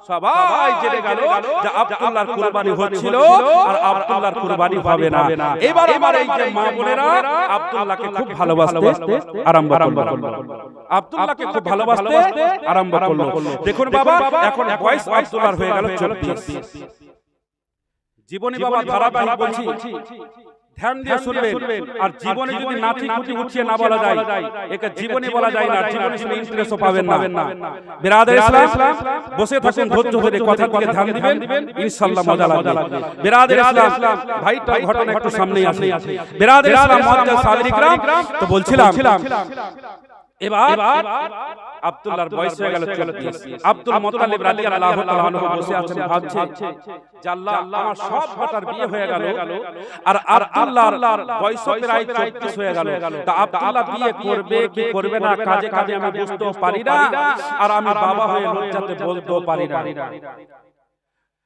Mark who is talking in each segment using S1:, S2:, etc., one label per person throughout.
S1: সবাই জেনে গেল যে আব্দুল্লাহর কুরবানি হচ্ছিল আর আব্দুল্লাহর কুরবানি হবে না। এবার আমার এই যে মা বোনেরা আব্দুল্লাহকে খুব ভালোবাসতে আরম্ভ করলো, আব্দুল্লাহকে খুব ভালোবাসতে আরম্ভ করলো। দেখুন বাবা, এখন বয়স আব্দুল্লাহর হয়ে গেল 44। জীবনী বাবা ধারাবাহিক বলছি, ধ্যান দিয়ে শুনবেন। আর জীবনে যদি নাতি কুটি উঠিয়ে না বলা যায়, একে জীবনে বলা যায় না, জীবনে শুনে ইন্টারেস্টও পাবেন না। বিরাদর ইসলাম, বসে থাকুন ধৈর্য ধরে, কথা দিকে ধ্যান দিবেন, ইনশাআল্লাহ মজা লাগবে। বিরাদর ইসলাম, ভাইটা ঘটনা একটু সামনেই আসে। বিরাদর ইসলাম মুআজ্জাজ সাদরি کرام, তো বলছিলাম এবার আব্দুল্লাহর বয়স হয়ে গেল 44। আব্দুল মুত্তালিব রাদিয়াল্লাহু তাআলা আনহু বসে আছেন, ভাবছে যে আল্লাহ, আমার সব কটার বিয়ে হয়ে গেল আর আব্দুল্লাহর বয়স প্রায় 34 হয়ে গেল। তা আব্দুল্লাহ বিয়ে করবে কি করবে না, কাজে কাজে আমি বুঝতেও পারি না, আর আমি বাবা হয়ে লজ্জাতে বলতেও পারি না।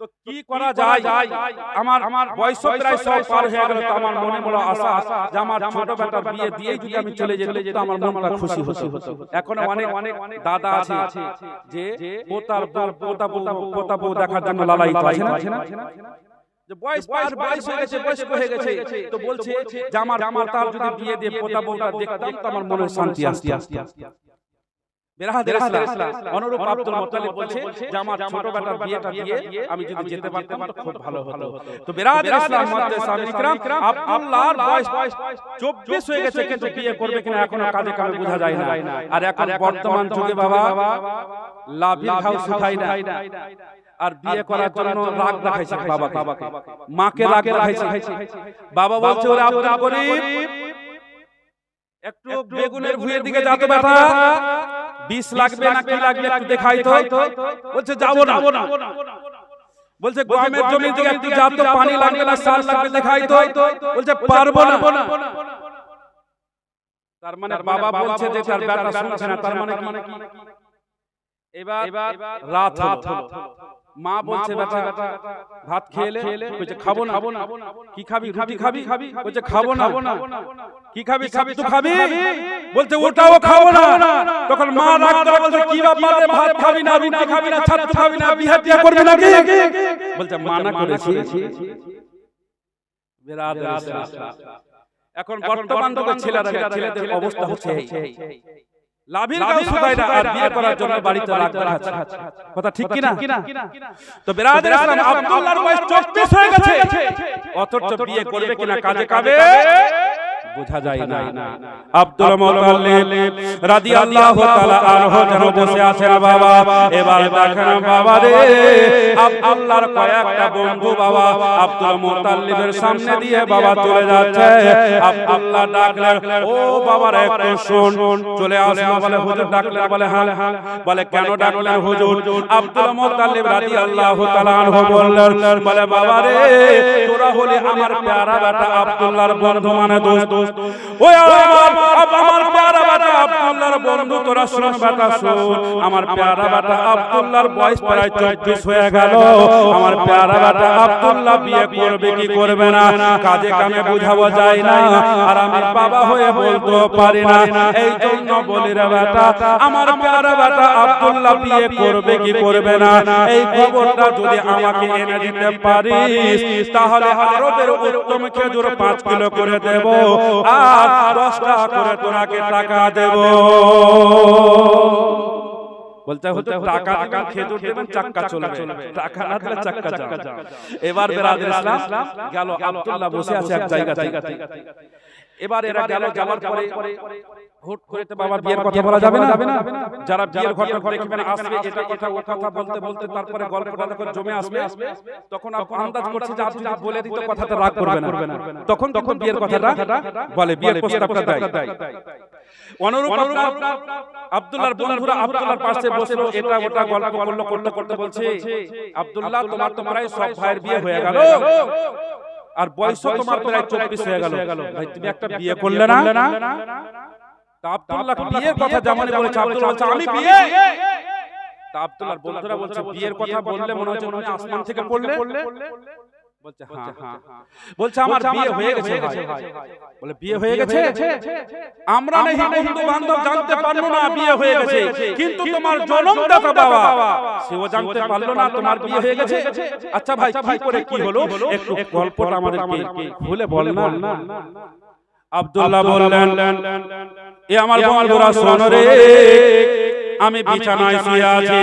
S1: তো কি করা যায়? আমার বয়স প্রায় সব পার হয়ে গেল। তো আমার মনে বড় আশা যে আমার ছোট বেটার বিয়ে দিয়ে যদি আমি চলে যেতে তো আমার মনটা খুশি হতো। এখন অনেক দাদা আছে যে পোতা বউ দেখার জন্য লালায়িত আছে না, যে বয়স হয়ে গেছে, তো বলছে যে আমার পোতার যদি বিয়ে দিয়ে পোতা বউটা দেখতাম তো আমার মনে শান্তি আসতো। অনুরূপ আব্দুল মুত্তালিব বলছে যে আমার ছোট বেটার বিয়েটা দিয়ে আমি যদি যেতে পারতাম তো খুব ভালো হতো। তো বিরাদর ইসলাম মুআজ্জাজ সাদরি کرام, আব্দুল্লাহর বয়স 24 হয়ে গেছে, কিন্তু বিয়ে করবে কিনা এখনো কাজে কামে বোঝা যায় না। আর এখন বর্তমান যুগে বাবা লাভি ঘাও শুকায় না, আর বিয়ে করার জন্য রাগ দেখাইছে বাবাকে, মাকে রাগ দেখাইছে। বাবা বলছে, ওরে আব্দুল করিম, একটু বেগুনের ভুঁইয়ের দিকে যাতো বেটা, 20 লাগবে না কি লাগবে একটু দেখাই তো। বলছে যাবো না। বলছে গমের জমির দিকে একটু যাতো, পানি লাগবে না সার লাগবে দেখাই তো। বলছে পারবো না। তার মানে বাবা বলছে যে তার বেটা শুনছে না, তার মানে কি? এবার রাত হলো, মা বলছে বেটা ভাত খেলে? বলছে খাবো না। কি খাবি? রুটি খাবি? বলছে খাবো না। কি খাবি? তো খাবি? বলছে ওটাও খাবো না। তখন মা রাগ করে বলছে, কি ব্যাপার রে, ভাত খাবি না, রুটি খাবি না, ছাতু খাবি না, বিয়ে টিয়া করবি নাকি? বলছে মানা করেছি। এখন বর্তমান যুগে ছেলেদের অবস্থা হচ্ছে লাভির গাও শুকায় না, আর বিয়ে করার জন্য বাড়িতে রাগ দেখাচ্ছে। কথা ঠিক কি না? তো বিরাদর ইসলাম, আব্দুল্লাহর বয়স 34 হয়ে গেছে, অথচ বিয়ে করবে কিনা কাজে কাবে বোঝা যায় না। আব্দুল মুত্তালিব রাদিয়াল্লাহু তাআলা আনহু যেন বসে আছেন বাবা। এবার দেখেন বাবা রে, আব্দুল্লাহর কয়েকটা বন্ধু বাবা আব্দুল মুত্তালিবের সামনে দিয়ে বাবা চলে যাচ্ছে। আব্দুল্লাহ ডাকলেন, ও বাবা রে একটু শুন। চলে আসলো, বলে হুজুর ডাকলেন? বলে হ্যাঁ। বলে কেন ডাকলেন হুজুর? আব্দুল মুত্তালিব রাদিয়াল্লাহু তাআলা আনহু বললেন, বলে বাবা রে, তোরা হলি আমার প্যারা বেটা আব্দুল্লাহর বন্ধু, মানে দোস্ত। ওই আমার প্যারা বেটা আব্দুল্লাহর বন্ধু, তোরা শুন বেটা শুন। আমার প্যারা বেটা আব্দুল্লাহর বয়স প্রায় 34 হয়ে গেল। আমার প্যারা বেটা আব্দুল্লাহ বিয়ে করবে কি করবে না কাজে কামে বুঝাবো যায় না, আর আমি বাবা হয়ে বলতে পারি না। এই জন্য বলি রে বেটা, আমার প্যারা বেটা আব্দুল্লাহ বিয়ে করবে কি করবে না, এই খবরটা যদি আমাকে এনে দিতে পারিস তাহলে আরবের উত্তম খেজুর 5 কিলো করে দেব, আর 10 টাকা করে তোরাকে টাকা দেব। বলতে হতে টাকা খেজুর দেবেন, চাক্কা চলবে, টাকা না দিলে চাক্কা যাবে। এবার বিরাদর ইসলাম গেল, আব্দুল্লাহ বসে আছে এক জায়গাতে। এবার এরা গেল, যাওয়ার পরে হুট করে তো বাবা বিয়ের কথা বলা যাবে না। যারা বিয়ের ঘটনা দেখবেন আসবে, এটা কথা ও কথা বলতে বলতে তারপরে গল্পটা যখন জমে আসবে, তখন আপনি আন্দাজ করছে যে আপনি বলে দিতে কথাটা রাগ করবে না। তখন বিয়ের কথাটা বলে, বিয়ের প্রস্তাবটা দেয়। অনুরূপ আব্দুল্লাহর বন্ধুরা আব্দুল্লাহর পাশে বসলো, এটা ওটা গল্প করতে করতে বলছে, আব্দুল্লাহ তোমার তো প্রায় সব ভাইয়ের বিয়ে হয়ে গেল, আর বয়সও তোমার প্রায় 24 হয়ে গেল, ভাই তুমি একটা বিয়ে করলে না? তা আব্দুল্লাহ বিয়ের কথা যেমন বলেছে, আব্দুল্লাহ বলছে আমি বিয়ে। তা আব্দুল্লাহর বন্ধুরা বলছে, বিয়ের কথা বললে মনে হচ্ছে তুমি আসমান থেকে পড়লে। বলছে হ্যাঁ হ্যাঁ, বলছে আমার বিয়ে হয়ে গেছে ভাই। বলে বিয়ে হয়ে গেছে? আমরা নাহি বন্ধু বান্ধব জানতে পারলো না বিয়ে হয়ে গেছে, কিন্তু তোমার জনমদাতা বাবা সেও জানতে পারলো না তোমার বিয়ে হয়ে গেছে। আচ্ছা ভাই কি করে কি হলো একটু গল্পটা আমাদেরকে খুলে বল না। আব্দুল্লাহ বললেন, এ আমার বন্ধুরা শোনো রে, আমি বিছানায় শুয়ে আছি,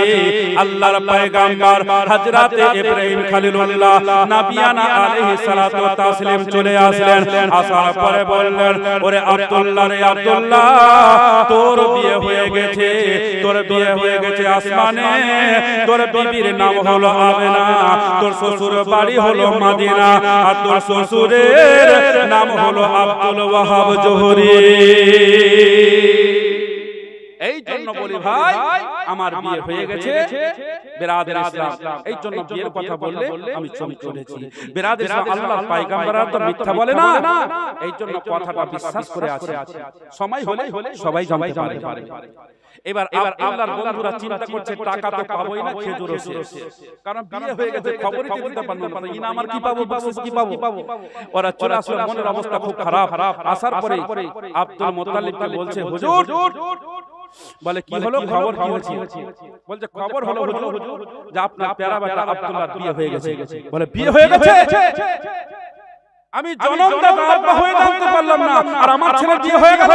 S1: আল্লাহর পয়গম্বর হযরতে ইব্রাহিম খলিলুল্লাহ নবিয়ানা আলাইহিস সালাতু ওয়াস তাসলিম চলে আসলেন। আসার পরে বললেন, ওরে আব্দুল্লাহ রে আব্দুল্লাহ, তোর বিয়ে হয়ে গেছে, তোর বিয়ে হয়ে গেছে আসমানে, তোর বিবির নাম হলো আমেনা, তোর শ্বশুর বাড়ি হলো মদিনা, আর তোর শ্বশুরের নাম হলো আব্দুল ওয়াহাব জোহরি। এই জন্য বলি ভাই আমার বিয়ে হয়ে গেছে বিরাদর ইসলাম, এই জন্য বিয়ের কথা বললে আমি চমকে উঠেছি। বিরাদর ইসলাম আল্লাহর পয়গম্বররা তো মিথ্যা বলে না, এই জন্য কথাটা বিশ্বাস করে আছে। সময় হলে সবাই জানতে পারে। এবার আল্লাহর বন্ধুরা চিন্তা করছে টাকা তো পাবোই না, খেজুরও শেষ, কারণ বিয়ে হয়ে গেছে খবরই দিতে পারলো না, ইনা আমার কি পাবো, বকশিশ কি পাবো। ওরা চলে আসলে মনের অবস্থা খুব খারাপ। আসার পরে আব্দুল মুত্তালিবকে বলছে, হুজুর বলে কি হলো, খবর কি হয়েছে? বলছে খবর হলো হুজুর যে আপনার প্যারা বেটা আব্দুল্লাহর বিয়ে হয়ে গেছে। বলে বিয়ে হয়ে গেছে? আমি জনমদাতা আব্বা হয়ে জানতে পারলাম না, আর আমার ছেলের বিয়ে হয়ে গেল।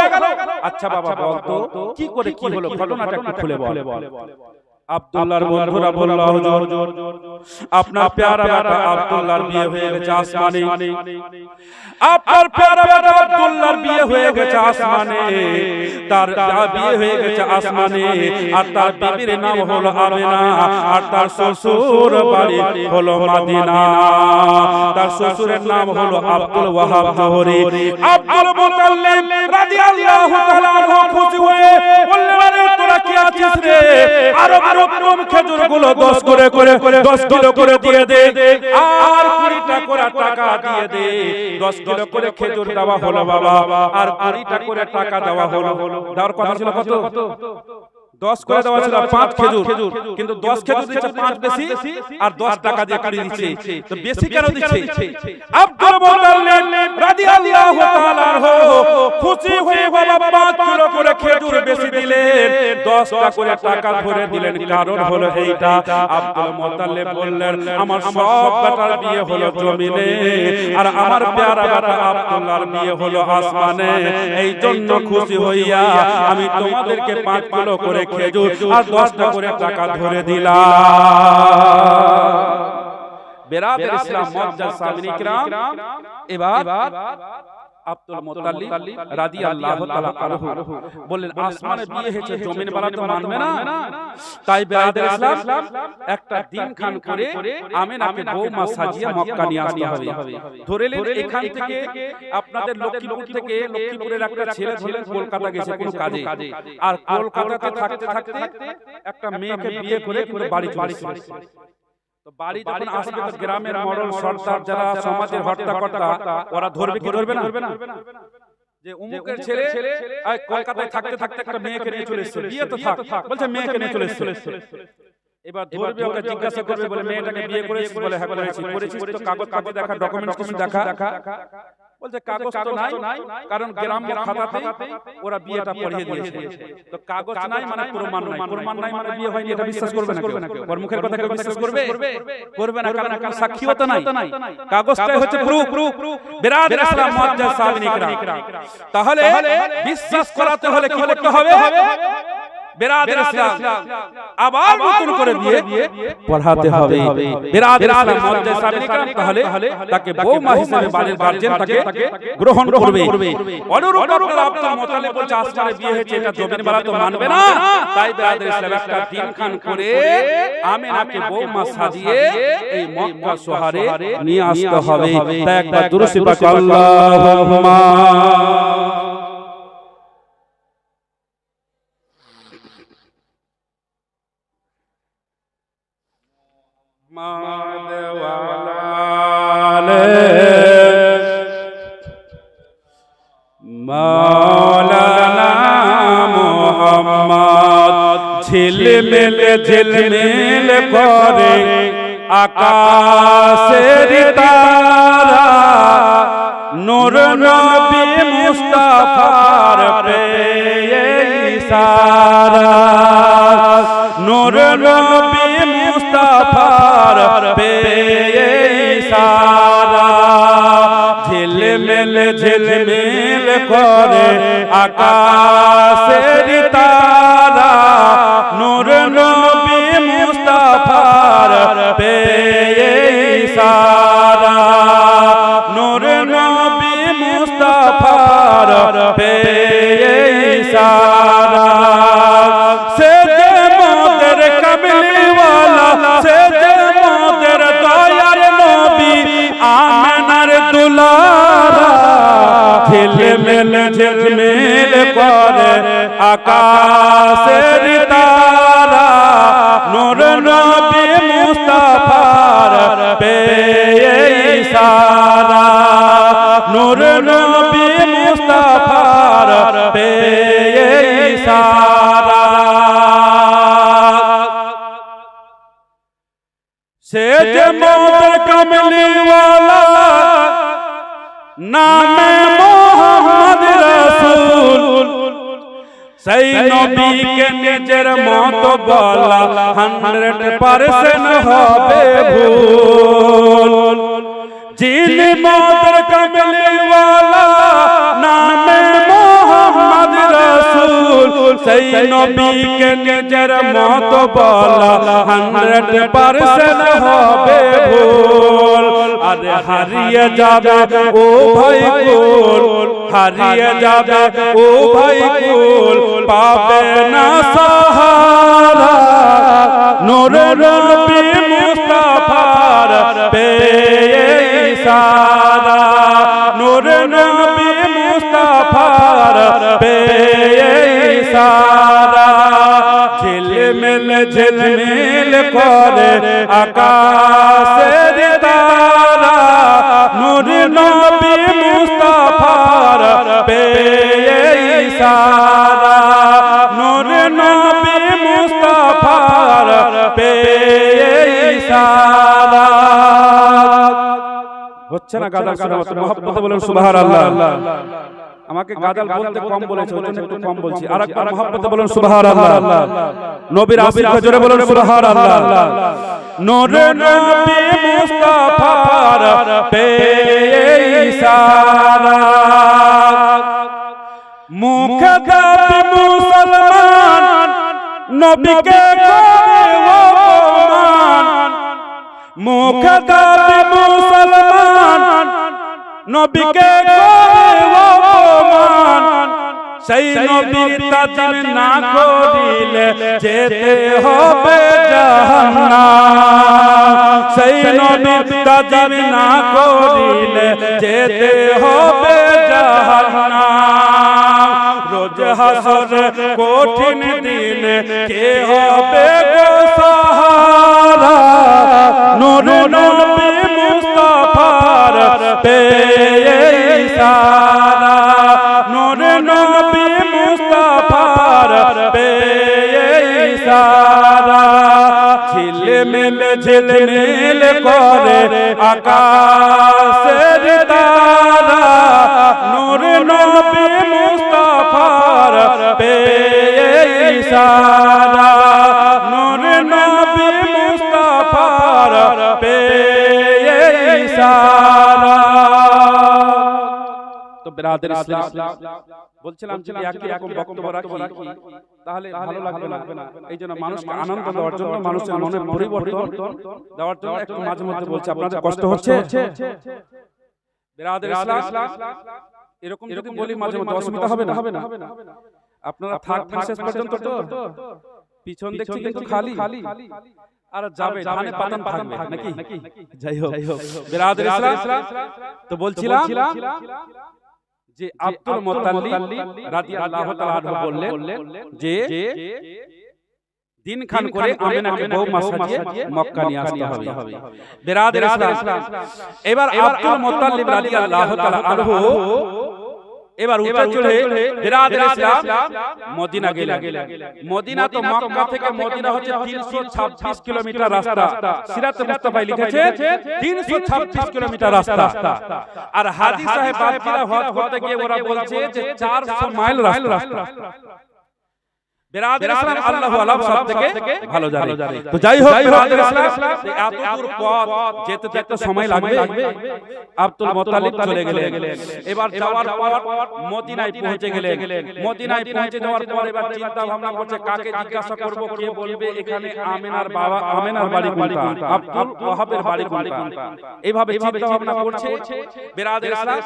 S1: আচ্ছা বাবা বলতো কি করে কি হলো, ঘটনাটা একটু খুলে বল। আব্দুল্লাহর বন্ধুরা বলল, হুজুর আপনার প্যারা বেটা আব্দুল্লাহর বিয়ে হয়ে গেছে আসমানে, আপনার প্যারা বেটা আব্দুল্লাহর বিয়ে হয়ে গেছে আসমানে, তার বিয়ে হয়ে গেছে আসমানে, আর তার বিবির নাম হলো আমেনা, আর তার শ্বশুর বাড়ি হলো মদিনা, তার শ্বশুরের নাম হলো আব্দুল ওয়াহাব জোহরি। আব্দুল মুত্তালিব রাদিয়াল্লাহু তাআলা আনহু খুশি হয়ে বললেন, আরে তোরা কি আছিস রে, আরো রকম খেজুরগুলো 10 করে 10 কিলো করে দিয়ে দে, আর 20টা করে টাকা দিয়ে দে। 10 কিলো করে খেজুর দেওয়া হলো বাবা, আর 20টা করে টাকা দেওয়া হলো। দেওয়ার কথা ছিল কত? 10 করে দেওয়া ছিল 5 খেজুর, কিন্তু 10 খেজুর দিচ্ছে 5 বেশি, আর 10 টাকা দিয়ে করে দিচ্ছে। তো বেশি কেন দিচ্ছে? আব্দুল মুত্তালিব রাদিয়াল্লাহু তাআলা আনহু খুশি হয়ে বাবা 5 কিলো করে খেজুর বেশি দিলেন, 10টা করে টাকা ধরে দিলেন। কারণ হলো এইটা, আব্দুল মুত্তালিব বললেন, আমার সব বেটার বিয়ে হলো জমিনে, আর আমার প্যারা বেটা আব্দুল্লাহর বিয়ে হলো আসমানে, এই জন্য খুশি হইয়া আমি তোমাদেরকে 5 কিলো করে খেজুর আর 10টা করে টাকা ধরে দিলাম। বিরাদর ইসলাম মুআজ্জাজ সামিনী কিরাম, এবার আব্দুল মুত্তালিব রাদিয়াল্লাহু তাআলা আনহু বললেন, আসমানে বিয়ে হয়েছে, জমিন বালা তো মানবে না। তাই বিরাদর ইসলাম একটা দিন খান করে আমেনাকে বৌমা সাজিয়ে মক্কা নিয়ে আসতে হবে। ধরে নেন এখান থেকে আপনাদের লক্ষ্মীপুর থেকে, লক্ষ্মীপুরের একটা ছেলে ছিলেন কলকাতা গেছে কোনো কাজে, আর কলকাতাতে থাকতে থাকতে একটা মেয়েকে বিয়ে করে কিন্তু বাড়ি চলে এসেছে। তো বাড়ি যখন আসবে তো গ্রামের মডল সর্দার যারা সমাজের হর্তাকর্তা, ওরা ধরবে কি ধরবে না? যে উমুকের ছেলে কলকাতায় থাকতে থাকতে একটা মেয়েকে নিয়ে চলে এসেছে, বিয়ে তো থাক, বলছে মেয়েকে নিয়ে চলে এসেছে। এবার ধরবে, ওকে জিজ্ঞাসা করবে, বলে মেয়েটাকে বিয়ে করেছিস? বলে হ্যাঁ করেছিস। তো কাগজ কাগজ দেখা, ডকুমেন্টস দেখা। বলছে কাগজ তো নাই, কারণ গ্রাম খাতাতে ওরা বিয়েটা পড়িয়ে দিয়েছে। তো কাগজ নাই মানে প্রমাণ নাই, প্রমাণ নাই মানে বিয়ে হয়নি, এটা বিশ্বাস করবে না কেউ? ওর মুখের কথা কেউ বিশ্বাস করবে? করবে না, কারণ সাক্ষীও তো নাই। কাগজটাই হচ্ছে প্রুফ। বিরাদর ইসলাম মুআজ্জাজ সামিনী কিরাম, তাহলে বিশ্বাস করাতে হলে কি করতে হবে? বিরাদর ইসলাম আবার নতুন করে বিয়ে পড়াতে হবে। বিরাদর ইসলাম মুআজ্জাজ সামিনী কিরাম তাহলে তাকে বৌমা হিসেবে বাড়ির গার্জিয়ান তাকে গ্রহণ করবে। অনুরূপ আপনারা আব্দুল মুত্তালিব বলছে আসমানে বিয়ে হয়েছে, এটা জমিন বালা তো মানবে না। তাই বিরাদর ইসলাম একটা দিন খান করে আমেনাকে বৌমা সাজিয়ে এই মক্কা শহরে নিয়ে আসতে হবে। তাই একবার দুরূদ পাক আল্লাহুম্মা মাওলানা মুহাম্মদ ঝিলমিল ঝিলমিল করে আকাশের তারা নূর নবী মুস্তাফার পেয়ে ইশারা নূর নবী মুস্তাফার পেয়ে ইশারা ঝিলমিল ঝিলমিল করে আকাশের তারা নূর নবী মুস্তাফার পেয়ে ইশারা নূর নবী মুস্তাফার পেয়ে ইশারা সে যে মোদের কামলিওয়ালা সে যে মোদের দয়ার নবী আমেনার দুলারা ঝিলমিল ঝিলমিল করে আকাশের তারা নূর নবী মুস্তাফার পেয়ে ইশারা নূর নবী মুস্তাফার পেয়ে ইশারা সে যে মোদের কামলিওয়ালা নামে মোহাম্মদ রাসূল সেই নবীকে নিজের মত বলা 100% হবে ভুল যিনি মোদের কামলিওয়ালা নামে মোহাম্মদ রাসূল সেই নবীকে নিজের মত বলা 100% হবে ভুল আরে হারিয়ে যাবে ও ভাই কুল হারিয়ে যাবে ও ভাই কুল পাবে না সাহারা নূর নবী মুস্তাফার পেয়ে ইশারা নূর নবী মুস্তাফার পেয়ে ইশারা ঝিলমিল ঝিলমিল করে আকাশের তারা নূর নবী মুস্তাফার পেয়ে ইশারা নূর নবী মুস্তাফার পেয়ে ইশারা হচ্ছে না গাজাল সুন্নাত মুহাব্বতে বলেন সুবহানাল্লাহ আমাকে গাজাল বলতে কম বলেছে ওজন্য একটু কম বলছি আরেকবার মুহাব্বতে বলেন সুবহানাল্লাহ নবীর আশিক জোরে বলেন সুবহানাল্লাহ নূর নবী মুস্তাফার পেয়ে ইশারা মুখে দাবি মুসলমান নবীকে করে অপমান মুখে দাবি মুসলমান নবীকে করে অপমান সেই নবীর তাজিম না করিলে যেতে হবে জাহান্নাম সেই নবীর তাজিম না করিলে যেতে হবে জাহান্নাম রোজ হাসর কঠিন দিনে কে হবে গো সাহারা নূর নবী মুস্তাফার পেয়ে ইশারা নূর নবী মুস্তাফার পেয়ে ইশারা ঝিলমিল ঝিলমিল করে আকাশের তারা নূর নবী মুস্তাফার পেয়ে ইশারা নূর নবী মুস্তাফার পেয়ে ইশারা তো বিরাদর ইসলাম বলছিলাম যে একই রকম বক্তব্য রাখি তাহলে ভালো লাগবে না এইজন্য মানুষকে আনন্দ দেওয়ার জন্য মানুষের মনে পরিবর্তন দেওয়ার জন্য একটু মাঝে মধ্যে বলছি আপনাদের কষ্ট হচ্ছে বিরাদর ইসলাম এরকম যদি বলি মাঝে মধ্যে অসুবিধা হবে না আপনারা থাকবেন শেষ পর্যন্ত তো পিছন দেখছি কিন্তু খালি আর যাবে ধানে পাতান থাকবে নাকি যাই হোক বিরাদর ইসলাম তো বলছিলাম যে আব্দুল মুত্তালিব রাদিয়াল্লাহু তাআলা আনহু বললেন যে দিন খান করে আমিনাকে বউ মা সাজিয়ে মক্কা নিয়ে আসতে হবে বিরাদর ইসলাম এবার আব্দুল মুত্তালিব রাদিয়াল্লাহু তাআলা আনহু এবার উঠে চলে বিরাদর ইসলাম মদিনা গেলেন। মদিনা তো মক্কা থেকে মদিনা হচ্ছে 326 কিলোমিটার রাস্তা। সিরাতে মুস্তাফায় লিখেছে 326 কিলোমিটার রাস্তা। আর হাজী সাহেব বাদশাহ হজ করতে গিয়ে ওরা বলছে যে 400 মাইল রাস্তা। বিরাদর ইসলাম আল্লাহু আলাম সব থেকে ভালো জানে। তো যাই হোক বিরাদর ইসলাম এত দূর পথ যেতে যেতে সময় লাগবে। আব্দুল মুত্তালিব চলে গেলেন। এবার যাওয়ার পর মদিনায় পৌঁছে গেলেন। মদিনায় পৌঁছে যাওয়ার পর এবার চিন্তা ভাবনা করছে কাকে জিজ্ঞাসা করব, কে বলবে এখানে আমিনার বাবা, আমিনার বাড়ি কোনটা, আব্দুল ওয়াহাবের বাড়ি কোনটা। এইভাবে চিন্তা ভাবনা করছে বিরাদর ইসলাম।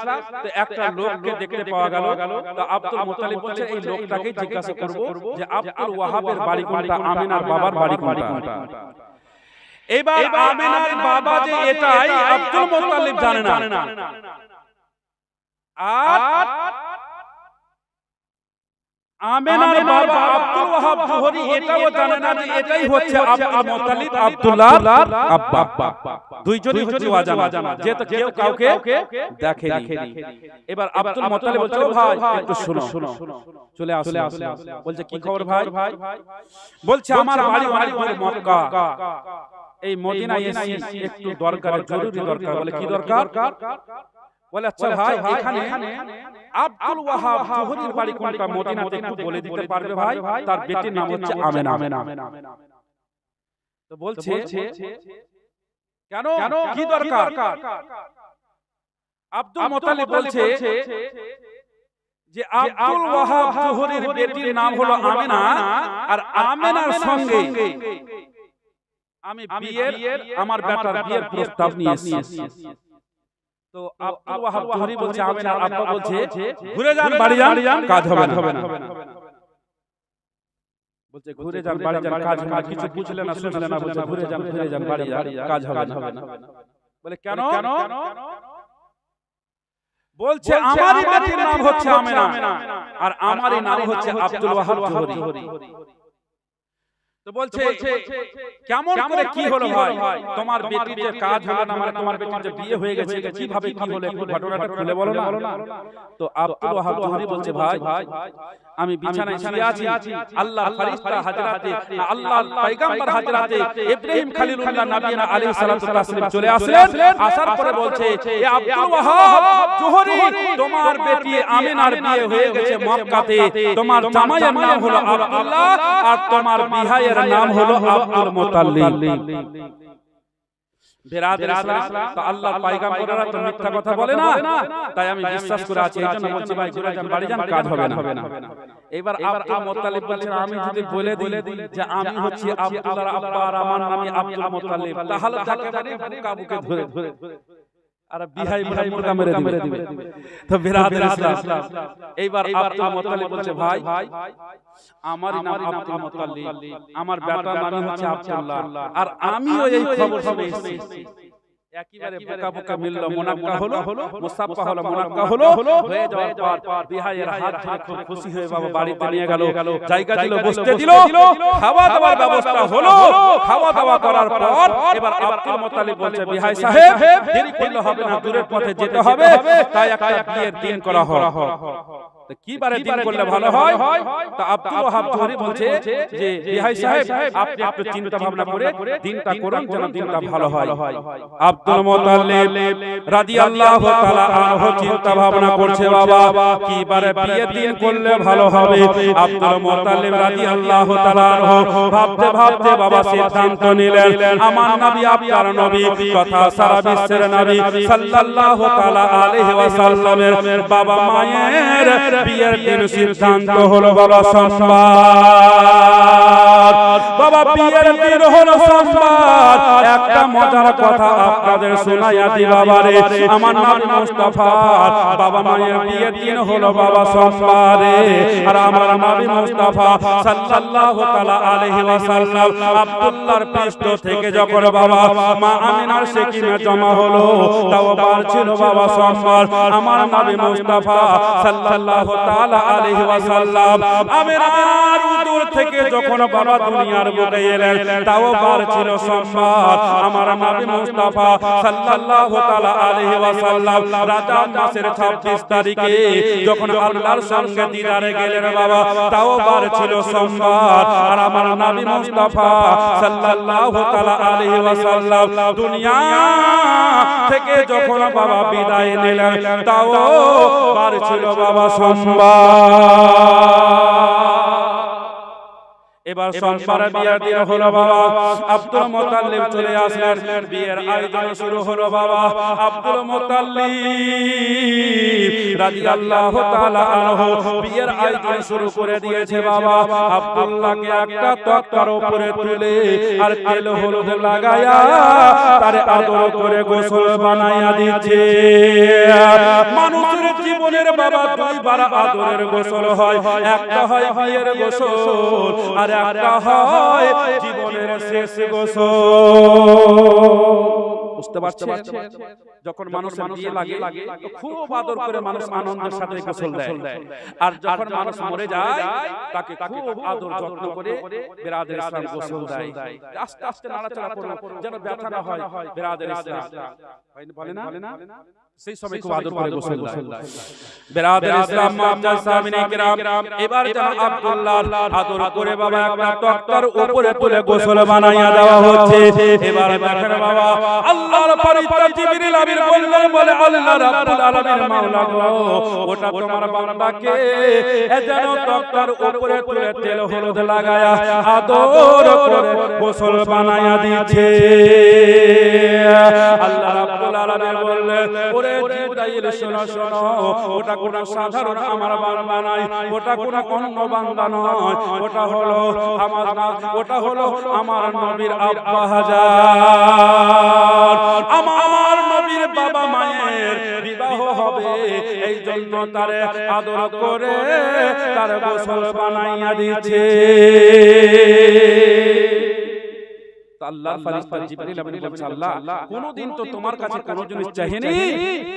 S1: তো একটা লোককে দেখতে পাওয়া গেল। তো আব্দুল মুত্তালিব বলছে এই লোকটাকে জিজ্ঞাসা করব যে আব্দুল ওয়াহাবের বাড়ি কোনটা, আমিনার বাবার বাড়ি কোনটা। এবার আমিনার বাবা যে এটাই আব্দুল মুত্তালিব জানে না। আর আমিনার বাবা আব্দুল ওয়াহাব জোহরি এটাও জানে না যে এটাই হচ্ছে আব্দুল মুত্তালিব আব্দুল্লাহর আব্বা। দুইজনই হচ্ছে অজানা, যেহেতু কেউ কাউকে দেখেনি। এবার আব্দুল মুত্তালিব বলছে ও ভাই একটু শুনো, চলে আসো। বলছে কি খবর ভাই? বলছে আমার বাড়ি অনেক মক্কা, এই মদিনায় এসেছি একটু দরকার, জরুরি দরকার। বলে কি দরকার? বলে আচ্ছা ভাই এখানে আব্দুল ওয়াহাব জোহরির বাড়ি কোনটা মদিনাতে একটু বলে দিতে পারবে ভাই? তার বেটির নাম হচ্ছে আমেনা। তো বলছে কেন, কি দরকার? আব্দুল মুত্তালিব বলছে যে আব্দুল ওয়াহাব জোহরির বেটির নাম হলো আমেনা, আর আমেনার সঙ্গে আমি আমার বেটার বিয়ের প্রস্তাব নিয়ে এসেছি। তো আব্দুল ওয়াহাব জোহরি বলছে আমেনার আব্বা বলছে ঘুরে যান বাড়ি যান, কাজ হবে না। বলছে ঘুরে যান বাড়ি যান, কাজ হবে না। কিছু বুঝলে না শুনলে না, বলছে ঘুরে যান বাড়ি যান, কাজ হবে না। বলে কেন? বলছে আমারই বেটির নাম হচ্ছে আমেনা, আর আমারই নাম হচ্ছে আব্দুল ওয়াহাব জোহরি। তো বলছে কেমন করে কি হলো ভাই? তোমার বেটির যে কাজ হলো না, মানে তোমার বেটির যে বিয়ে হয়ে গেছে, এটা কিভাবে কি হলো একটু ঘটনাটা খুলে বলো না। তো আব্দুল ওয়াহাব জোহরি বলছে ভাই আমি বিছানায় শুয়ে আছি, আল্লাহর ফেরেশতা হযরতে আল্লাহর পয়গম্বর হযরতে ইব্রাহিম খলিলুল্লাহ নবিয়না আলাইহিস সালাতু ওয়াস সালাম চলে আসলেন। আসার পরে বলছে এ আব্দুল ওয়াহাব জোহরি, তোমার বেটি আমিনার বিয়ে হয়ে গেছে মক্কাতে, তোমার জামাইয়ের নাম হলো আব্দুল্লাহ আর তোমার বিহাইয়ের নাম হলো আব্দুল মুত্তালিব। বিরাদর ইসলাম তো আল্লাহর পয়গম্বররা তো মিথ্যা কথা বলে না, তাই আমি বিশ্বাস করে আছি। এইজন্য বলছি ভাই ঘুরে যান বাড়ি যান, কাজ হবে না। এবার আব্দুল মুত্তালিব বলছেন আমি যদি বলে দিই যে আমি হচ্ছি আব্দুল্লাহর আব্বা আর আমার নাম আব্দুল মুত্তালিব, তাহলে তাকে বুকা বুকে ধরে আর বিহাই মুরগা মেরে দিবে। তো বিরাদর ইসলাম এইবার আব্দুল মুত্তালিব বলছে ভাই আমার নাম আব্দুল মুত্তালিব, আমার বেটার নাম হচ্ছে আব্দুল্লাহ, আর আমিও এই খবর শুনে এসেছি। একেবারে বোকা বোকা মিলল, মুনাক্কা হলো, মুসাফা হলো, মুনাক্কা হলো। হয়ে যাওয়ার পর বিহাইয়ের হাত ধরে খুব খুশি হয়ে বাবা বাড়িতে নিয়ে গেল, জায়গা দিল, বসতে দিল, খাওয়া দাওয়ার ব্যবস্থা হলো। খাওয়া দাওয়া করার পর এবার আব্দুল মুত্তালিব বলছে বিহাই সাহেব দেরি করলে হবে না, দূরের পথে যেতে হবে, তাই একটা বিয়ের দিন করা হোক। কি বারে দিন করলে ভালো হয়? তা আব্দুল ওয়াহাব জোহরি বলছে যে বিহাই সাহেব আপনি একটু চিন্তা ভাবনা করে দিনটা করুন যেন দিনটা ভালো হয়। আব্দুল মুত্তালিব রাদিয়াল্লাহু তাআলা আনহু চিন্তা ভাবনা করছে বাবা কি বারে বিয়ের দিন করলে ভালো হবে। আব্দুল মুত্তালিব রাদিয়াল্লাহু তাআলা আনহু ভাবতে ভাবতে বাবা সিদ্ধান্ত নিলেন আমার নবী আপনার নবী তথা সারা বিশ্বের নবী সাল্লাল্লাহু তাআলা আলাইহি ওয়াসাল্লামের বাবা মায়ের বিয়ের দিন সিদ্ধান্ত হলো বাবা সোমবার। বাবা বিয়ের দিন হলো সোমবার। একটা মজার কথা আপনাদের শোনাইয়া দি বাবারে, আমার নবী মুস্তাফা বাবা মায়ের বিয়ের দিন হলো বাবা সোমবারে, আর আমার নবী মুস্তাফা সাল্লাল্লাহু তাআলা আলাইহি ওয়াসাল্লাম আব্দুল্লাহর পৃষ্ঠ থেকে যখন বাবা মা আমিনার সেকিমে জমা হলো, তাও বার ছিল বাবা সোমবার। আমার নবী মুস্তাফা সাল্লাল্লাহু তাআলা আলাইহি ওয়াসাল্লাম আমিনার উদর থেকে যখন বাবা দুনিয়া দুনিয়ার বুকে এলেন তাও বার ছিল সোমবার আমার নবী মুস্তাফা সাল্লাল্লাহু তাআলা আলাইহি ওয়াসাল্লাম রজব মাসের 26 তারিখে যখন আল্লাহর সঙ্গে দিদারে গেলেন বাবা তাও বার ছিল সোমবার আর আমার নবী মুস্তাফা সাল্লাল্লাহু তাআলা আলাইহি ওয়াসাল্লাম দুনিয়া থেকে যখন বাবা বিদায় নিলেন তাও বার ছিল বাবা সোমবার এবার সোমবারে বিয়ের দিন হলো বাবা আব্দুল মুত্তালিব চলে আসলেন বিয়ের আয়োজন শুরু হলো বাবা আব্দুল মুত্তালিব রাদিয়াল্লাহু তাআলা আনহু বিয়ের আয়োজন শুরু করে দিয়েছে বাবা আব্দুল্লাহকে একটা তক্তার উপরে তুলে আর তেল হলুদ লাগায়া তারে আদর করে গোসল বানায়া দিচ্ছে মানুষের জীবনের বাবা দুইবার আদরের গোসল হয় একটা হয় বিয়ের গোসল আর একটা হয় জীবনের শেষ গোসল বুঝতে পারছেন যখন মানুষের বিয়ে লাগে তো খুব আদর করে মানুষ আনন্দের সাথে গোসল দেয় আর যখন মানুষ মরে যায় তাকে খুব আদর যত্ন করে বিরাদের ইসলাম গোসল দেয় আস্তে আস্তে নাড়াচাড়া করে যেন ব্যথা না হয় বিরাদের ইসলাম বলে না সেই সময় খুব আদর করে গোসল দেয় বিরাদের ইসলাম মুআজ্জাজ সামিনে কিরাম এবার যেন আব্দুল্লাহ আদর করে বাবা একটা তক্তার উপরে তুলে গোসল বানাইয়া দেওয়া হচ্ছে এবার দেখেন বাবা আল্লাহর ফেরেশতা জিবরিল আমিন বললেন বলে আল্লাহ রাব্বুল আলামিন মাওলা গো ওটা তোমার বান্দাকে যেন তক্তার উপরে তুলে তেল হলুদ লাগায়া আদর করে গোসল বানাইয়া দিয়েছে আল্লাহ রাব্বুল আলামিন বললেন ওরে জিবরাইল শোনো শোনো ওটা কোন সাধারণ আমার বান্দা নয় ওটা কোন অন্য বান্দা নয় ওটা হলো আমার নবীর আব্বা হাজার আমার নবীর বাবা মায়ের বিবাহ হবে এই জন্য তারে আদর করে তার গোসল বানাইয়া দিয়েছে আল্লাহর ফেরেশতা জিবরিল আমিন বলছে আল্লাহ কোনদিন তো তোমার কাছে কোন জিনিস চাইনি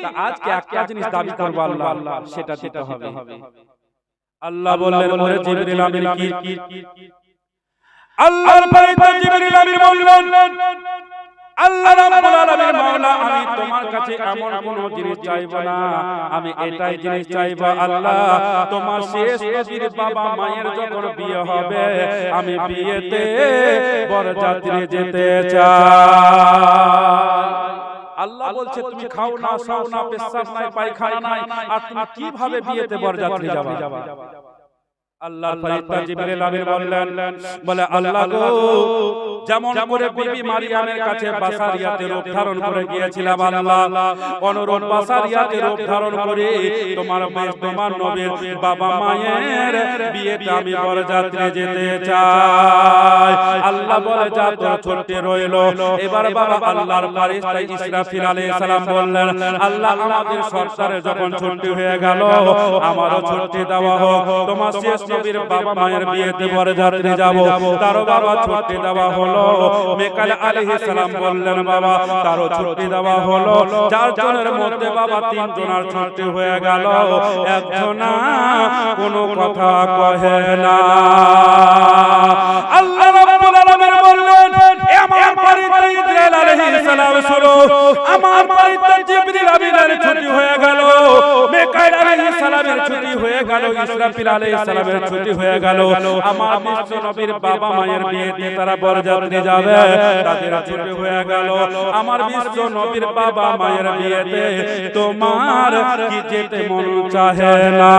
S1: তা আজকে একটা জিনিস দাবি করব আল্লাহ সেটা দিতে হবে আল্লাহ বললেন ওরে জিবরিল আমিন কি আল্লাহর ফেরেশতা জিবরিল আমিন বললেন আল্লাহ রাব্বুল আলামিন মাওলা আমি তোমার কাছে এমন কোন জিনিস চাইব না আমি এটাই জিনিস চাইব আল্লাহ তোমার শেষ নবীর বাবা মায়ের যখন বিয়ে হবে আমি বিয়েতে বরযাত্রী যেতে চাই আল্লাহ বলছে তুমি খাও না খাও না পেশাব নাই পায়খানা নাই আর তুমি কিভাবে বিয়েতে বরযাত্রী যাবে আল্লাহর ফেরেশতা জিবরিল আমিন বললেন বলে আল্লাহ গো যেমন করে বিবি মারিয়ামের কাছে বাসারিয়াতে রূপ ধারণ করে গিয়েছিলাম আল্লাহ অনুরূপ বাসারিয়াতে রূপ ধারণ করে তোমার নবীর বাবা মায়ের বিয়েতে আমি বরযাত্রী যেতে চাই আল্লাহ বলে যা তোর ছুটি রইলো এবার বাবা আল্লাহর ফেরেশতা ইসরাফিল আলাইহিস সালাম বললেন আল্লাহ আমাদের সরকারের যখন ছুটি হয়ে গেল আমারও ছুটি দেওয়া হোক তোমার শেষ নবীর বাবা মায়ের বিয়েতে বরযাত্রী যাব তারও বাবা ছুটি দেওয়া হলো মিকাইল আলাইহিস সালাম বললেন বাবা তারও ছুটি দেওয়া হলো চারজনের মধ্যে বাবা তিনজনের ছুটি হয়ে গেল একজনা কোনো কথা কহে না আল্লাহ রাব্বুল আলামিন বললেন আমার ফেরেশতা ইসরাইল আলাইহিস সালাম শুনো আমার ফেরেশতা জিবরিল আমিনের ছুটি হয়ে গেল মিকাইল আলাইহিস সালামের ছুটি হয়ে গেল ইসরাফিল আলাইহিস সালামের ছুটি হয়ে গেল আমার বিশ্ব নবীর বাবা মায়ের বিয়েতে তারা বরযাত্রী যাবে তাদের ছুটি হয়ে গেল আমার বিশ্ব নবীর বাবা মায়ের বিয়েতে তোমার কি যেতে মন চাহে না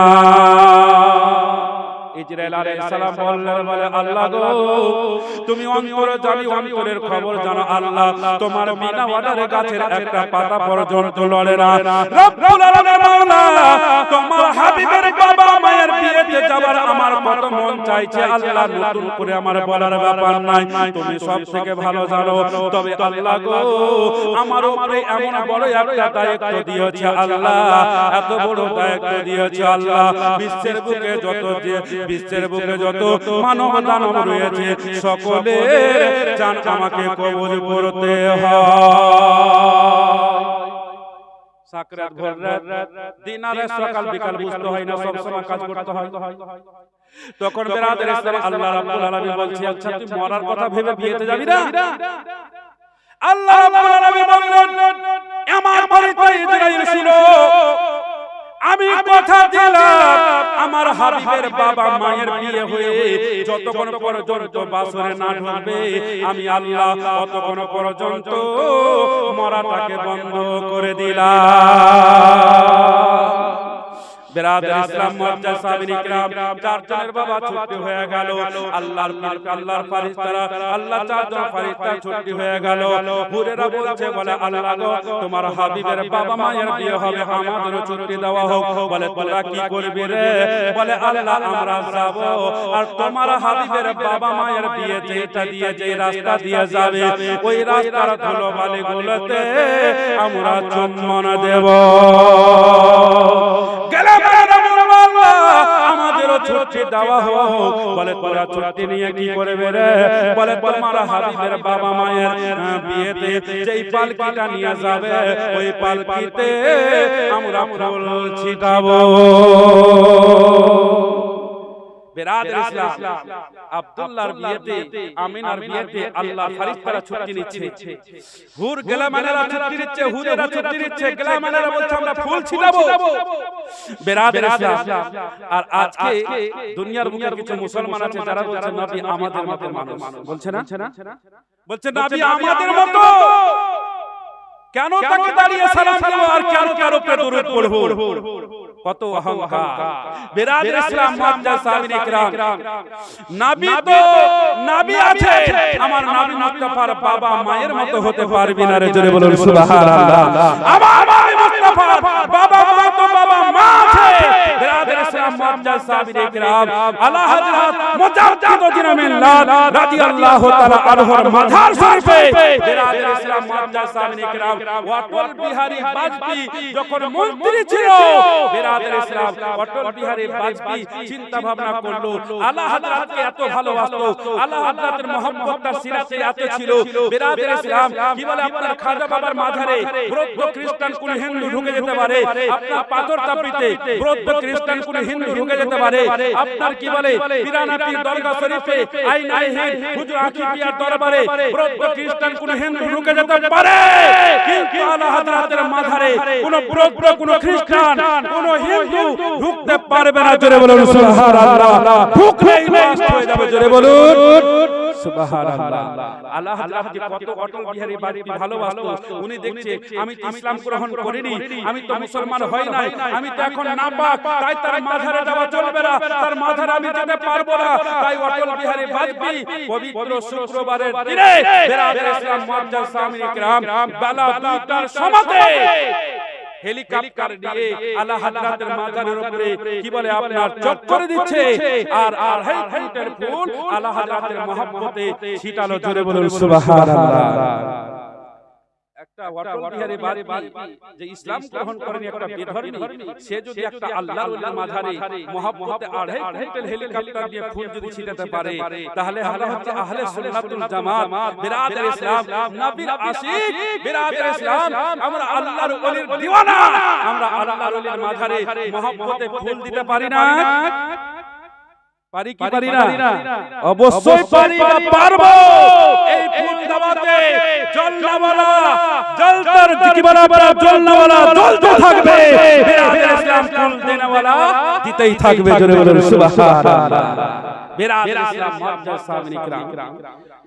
S1: ইসরাইল আলাইহিস সালাম বললেন বলে আল্লাহ গো তুমি অন্তরে জানি অন্তরের খবর জানো আল্লাহ তোমার বিনা অর্ডারে গাছের একটা পাতা পর্যন্ত লড়ে না রব্বুল আলামিন মাওলা তোমার হাবিবের বাবা মায়ের বিয়েতে যাবার আমার কত মন চাইছে আল্লাহ নতুন করে আমার বলার ব্যাপার নাই তুমি সবথেকে ভালো জানো তবে আল্লাহ গো আমার উপরে এমন বড় একটা দায়িত্ব দিয়েছে আল্লাহ এত বড় দায়িত্ব দিয়েছে আল্লাহ বিশ্বের বুকে যত মানব দানব রয়েছে সকলের জান আমাকে কবুল করতে হয় সাকরাত ভোর রাত দিন আর সকাল বিকাল বুঝতে হয় না, সব সময় কাজ করতে হয়। তখন বেরাদের ইসলাম আল্লাহ রাব্বুল আলামিন বলছে, আচ্ছা তুই মরার কথা ভেবে বিয়েতে যাবি না? আল্লাহ রাব্বুল আলামিন বললেন, আমার বাড়িতে ইসরাইল ছিল, আমি কথা দিলাম আমার হাবিবের বাবা মায়ের বিয়ে হয়ে যতক্ষণ পর্যন্ত বাসরে না ঢুকবে আমি আল্লাহ ততক্ষণ পর্যন্ত মরাটাকে বন্ধ করে দিলাম। বেরাদার ইসলাম মুআজ্জাজ সাহাবী کرام চারজনের বাবা ছুটি হয়ে গেল। আল্লাহর ফেরেশতারা আল্লাহ চারজন ফেরেশতা ছুটি হয়ে গেল। হুরেরা বলছে, বলে আল্লাহ গো তোমার হাবিবের বাবা মায়ের বিয়ে হবে, আমাদেরও ছুটি দেওয়া হোক। বলে তোরা কি করবি রে? বলে আল্লাহ আমরা যাব, আর তোমার হাবিবের বাবা মায়ের বিয়ে যেটা দিয়ে যে রাস্তা দিয়ে যাবে ওই রাস্তার ধুলোবালি গুলোতে আমরা চুম্বন দেব। আমাদেরও ছুটি দেওয়া হোক। বলে তোরা ছুটি নিয়ে কি করবে রে? বলে তোমার হাবিবের বাবা মায়ের বিয়েতে যেই পালকিটা নিয়ে যাবে ওই পালকিতে আমরা ফুল ছিটাবো। বেরাদার ইসলাম আব্দুল্লাহর বিয়েতে আমিনার বিয়েতে আল্লাহর ফেরেশতারা ছুটি নিচ্ছে, হুর গেলামানেরা ছুটি নিচ্ছে, হুরেরা ছুটি নিচ্ছে, গেলামানেরা বলছে আমরা ফুল ছিটাবো। বেরাদার ইসলাম আর আজকে দুনিয়ার বুকে কিছু মুসলমান আছে যারা বলছে নবী আমাদের মতো মানুষ, বলছে না? বলছে নবী আমাদের মতো, কেন তাকে দাঁড়িয়ে সালাম দেব আর কেন কার উপরে দরুদ পড়ব? কত অহংকার! বেরাদার ইসলাম মুআজ্জাজ সাহাবী کرام নবী তো নবী আছে, আমার নবী মুস্তাফার বাবা মায়ের মতো হতে পারবি না রে, জোরে বলুন সুবহানাল্লাহ। আমার নবী মুস্তাফার বাবা মা তো বাবা মা আছে। বেরাদার ইসলাম মুআজ্জাজ সাহাবী کرام আলা হযরত মুজাদ্দিদ মিল্লাত রাদিয়াল্লাহু তাআলা আনহুর মাজার শরীফে বেরাদার ইসলাম মুআজ্জাজ সাহাবী کرام অটল বিহারী বাজপেয়ী যখন মন্ত্রী ছিল, বেরাদার ইসলাম অটল বিহারী বাজপেয়ী চিন্তা ভাবনা করলো আলা হযরতকে এত ভালোবাসতো, আলা হযরতের মহব্বত তার সিরাতে এত ছিল। বেরাদার ইসলাম কি বলে আপনার খাজা বাবার মাজারে বৌদ্ধ খ্রিস্টান কোন হিন্দু ঢুকে যেতে পারে, আপনার পাথর চাপড়িতে বৌদ্ধ খ্রিস্টান কোন হিন্দু ঢুকে যেতে পারে, আপনার কি বলে পিরানাপি দরগা শরীফে আইন আইহিন হুজুর আকিফিয়ার দরবারে বৌদ্ধ খ্রিস্টান কোন হিন্দু ঢুকে যেতে পারে, কিন্তু আলা হযরতের মাজারে কোন বৌদ্ধ কোন খ্রিস্টান কোন হিন্দু ঢুকতে পারবে না। জোরে বলুন সুবহানাল্লাহ। ঢুকলেই নষ্ট হয়ে যাবে, জোরে বলুন সুবহানাল্লাহ। আল্লাহ হযরত যে কত অটল বিহারী বাজপেয়ী ভালোবাসতো, উনি দেখছে আমি তো ইসলাম গ্রহণ করিনি, আমি তো মুসলমান হই নাই, আমি তো এখন নাপাক, তাই তার মাজারে যাওয়া চলবে না, তার মাজারে আমি যেতে পারবো না। তাই অটল বিহারী বাজপেয়ী পবিত্র শুক্রবারের দিনে বেরাদার ইসলাম মুআজ্জাজ সাহাবী کرام বেলা 2টার সময়তে হেলিকপ্টার দিয়ে আলা হযরতের মাজারের উপরে কি বলে আপনার চক্কর দিচ্ছে, আর 2.5 ফুটের ফুল আলা হযরতের মহব্বতে ছিটালো। জোরে বলুন সুবহানাল্লাহ। একটা অটল বিহারী বাজপেয়ী যে ইসলাম গ্রহণ করেনি, একটা বেধর্মী, সে যদি একটা আল্লাহর ওলির মাঝারে মহব্বতে 2.5 ফুটের হেলিকপ্টার দিয়ে ফুল যদি ছিটাতে পারে, তাহলে আমরা হচ্ছে আহলে সুন্নাতুল জামাত। বেরাদার ইসলাম নবীর আশিক, বেরাদার ইসলাম আমরা আল্লাহর ওলির দিওয়ানা, আমরা আল্লাহর ওলির মাঝারে মহব্বতে ফুল দিতে পারি না? পারি কি পারি না? অবশ্যই পারি বা পারবো। এই ফুল দাওয়াতে জলনাওয়ালা জলতার কি বলা বলা জলনাওয়ালা জ্বলতে থাকবে, বেরাদার ইসলাম ফুল দেনাওয়ালা দিতেই থাকবে। জোরে বলুন সুবহানাল্লাহ। বেরাদার ইসলাম মুআজ্জাজ সাহাবী کرام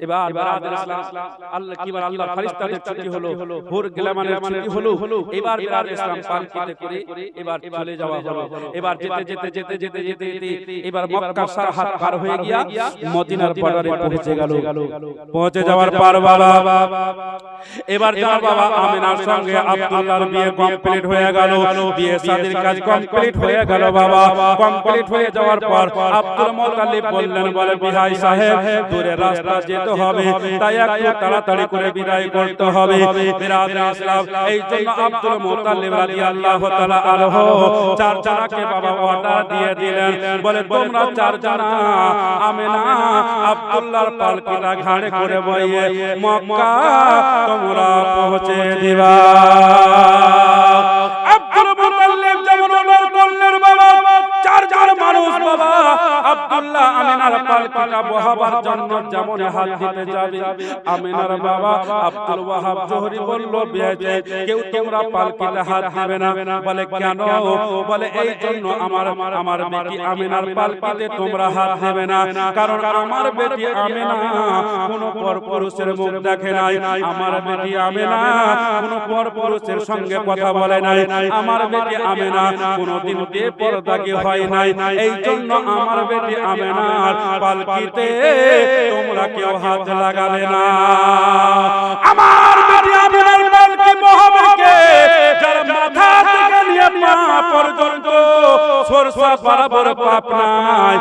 S1: এবার বেরাদার ইসলাম আল্লাহ কি বলে আল্লাহর ফেরেশতাদের ছুটি হলো, হুর গেলামানের ছুটি হলো। এবার বেরাদার ইসলাম পালকিতে করে এবার চলে যাওয়া হলো। এবার যেতে এবার মক্কা সরহদ পার হয়ে গিয়া মদিনার বর্ডারে পৌঁছে গেল। পৌঁছে যাওয়ার পর বাবা এবার যার বাবা আমিনার সঙ্গে আব্দুল্লাহর বিয়ে কমপ্লিট হয়ে গেল, বিয়ে শাদীর কাজ কমপ্লিট হয়ে গেল। বাবা কমপ্লিট হয়ে যাওয়ার পর আব্দুল মুত্তালিব বললেন, বলে বিহাই সাহেব দূরে রাস্তা যেতে হবে, তাই একটু তাড়াতাড়ি করে বিদায় করতে হবে। বেরাদার ইসলাম এই জন্য আব্দুল মুত্তালিব রাদিয়াল্লাহু তাআলা আনহু 4 জনকে বাবা অর্ডার দিয়ে দিলেন, বলে তোমরা 4 জনা আমিনা আব্দুল্লাহর পালকিটা ঘাড়ে করে বইয়ে মক্কা তোমরা পৌঁছে দিবা। যেমন হাত দিতে যাবে আমিনার বাবা আব্দুল ওয়াহাব জোহরি বলল বিয়াতে কেউ তোমরা পালকিতে হাত দিবে না বলে কেন বলে এই জন্য আমার বেটি আমিনার পালকিতে তোমরা হাত দেবে না কারণ আমার বেটি আমিনা কোন পরপুরুষের মুখ দেখে নাই আমার বেটি আমিনা কোন পরপুরুষের সঙ্গে কথা বলে নাই আমার বেটি আমিনা কোনদিন বেপরদাগী হয় নাই এই জন্য আমার বেটি আমিনার পালকিতে তোমরা কেউ হাত লাগাবে না আমার বেটি আমিনার পালকি বহাবে কে যার মাথা থেকে নিয়ে পা পর্যন্ত সরসা বরাবর পাপ নাই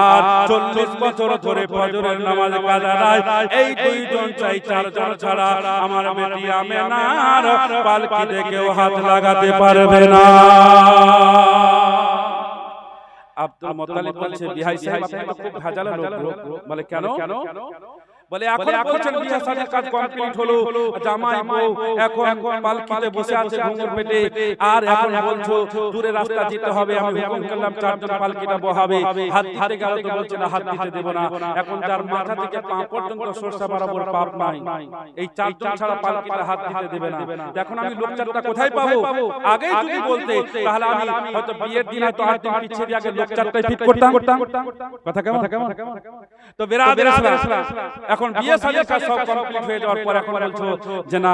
S1: আর 40 বছর ধরে ফজরের নামাজ কাজা নাই এই দুইজন চাই চারজন ছাড়া আমার বেটি আমিনার পালকিতে কেউ হাত লাগাতে পারবে না আব্দুল মুত্তালিব বলছে বিহাই সাহেব আপনি তো খুব ভেজাল লোক বলে কেন বলে এখন বলছেন বিয়ে শাদীর কাজ কমপ্লিট হলো জামাই বউ এখন পালকিতে বসে আছে ঘুঙুর পেটে আর এখন বলছো দূরে রাস্তা যেতে হবে আমি হুকুম করলাম চারজন পালকিটা বহাবে হাত দিতে গেল তো বলছে না হাত দিতে দেব না এখন যার মাথা থেকে পা পর্যন্ত সরসা বরাবর পাপ নাই এই চারজন ছাড়া পালকিতে হাত দিতে দেবে না এখন আমি লোক চারটা কোথায় পাবো আগেই যদি বলতে তাহলে আমি হয়তো বিয়ের দিন হয়তো 8 দিন পিছিয়ে দিয়ে আগে লোক চারটাই ঠিক করতাম কথা কেমন তো বিরাদর ইসলাম এখন বিয়ে শাদীর কাজ সব কমপ্লিট হয়ে যাওয়ার পর এখন বলছো যে না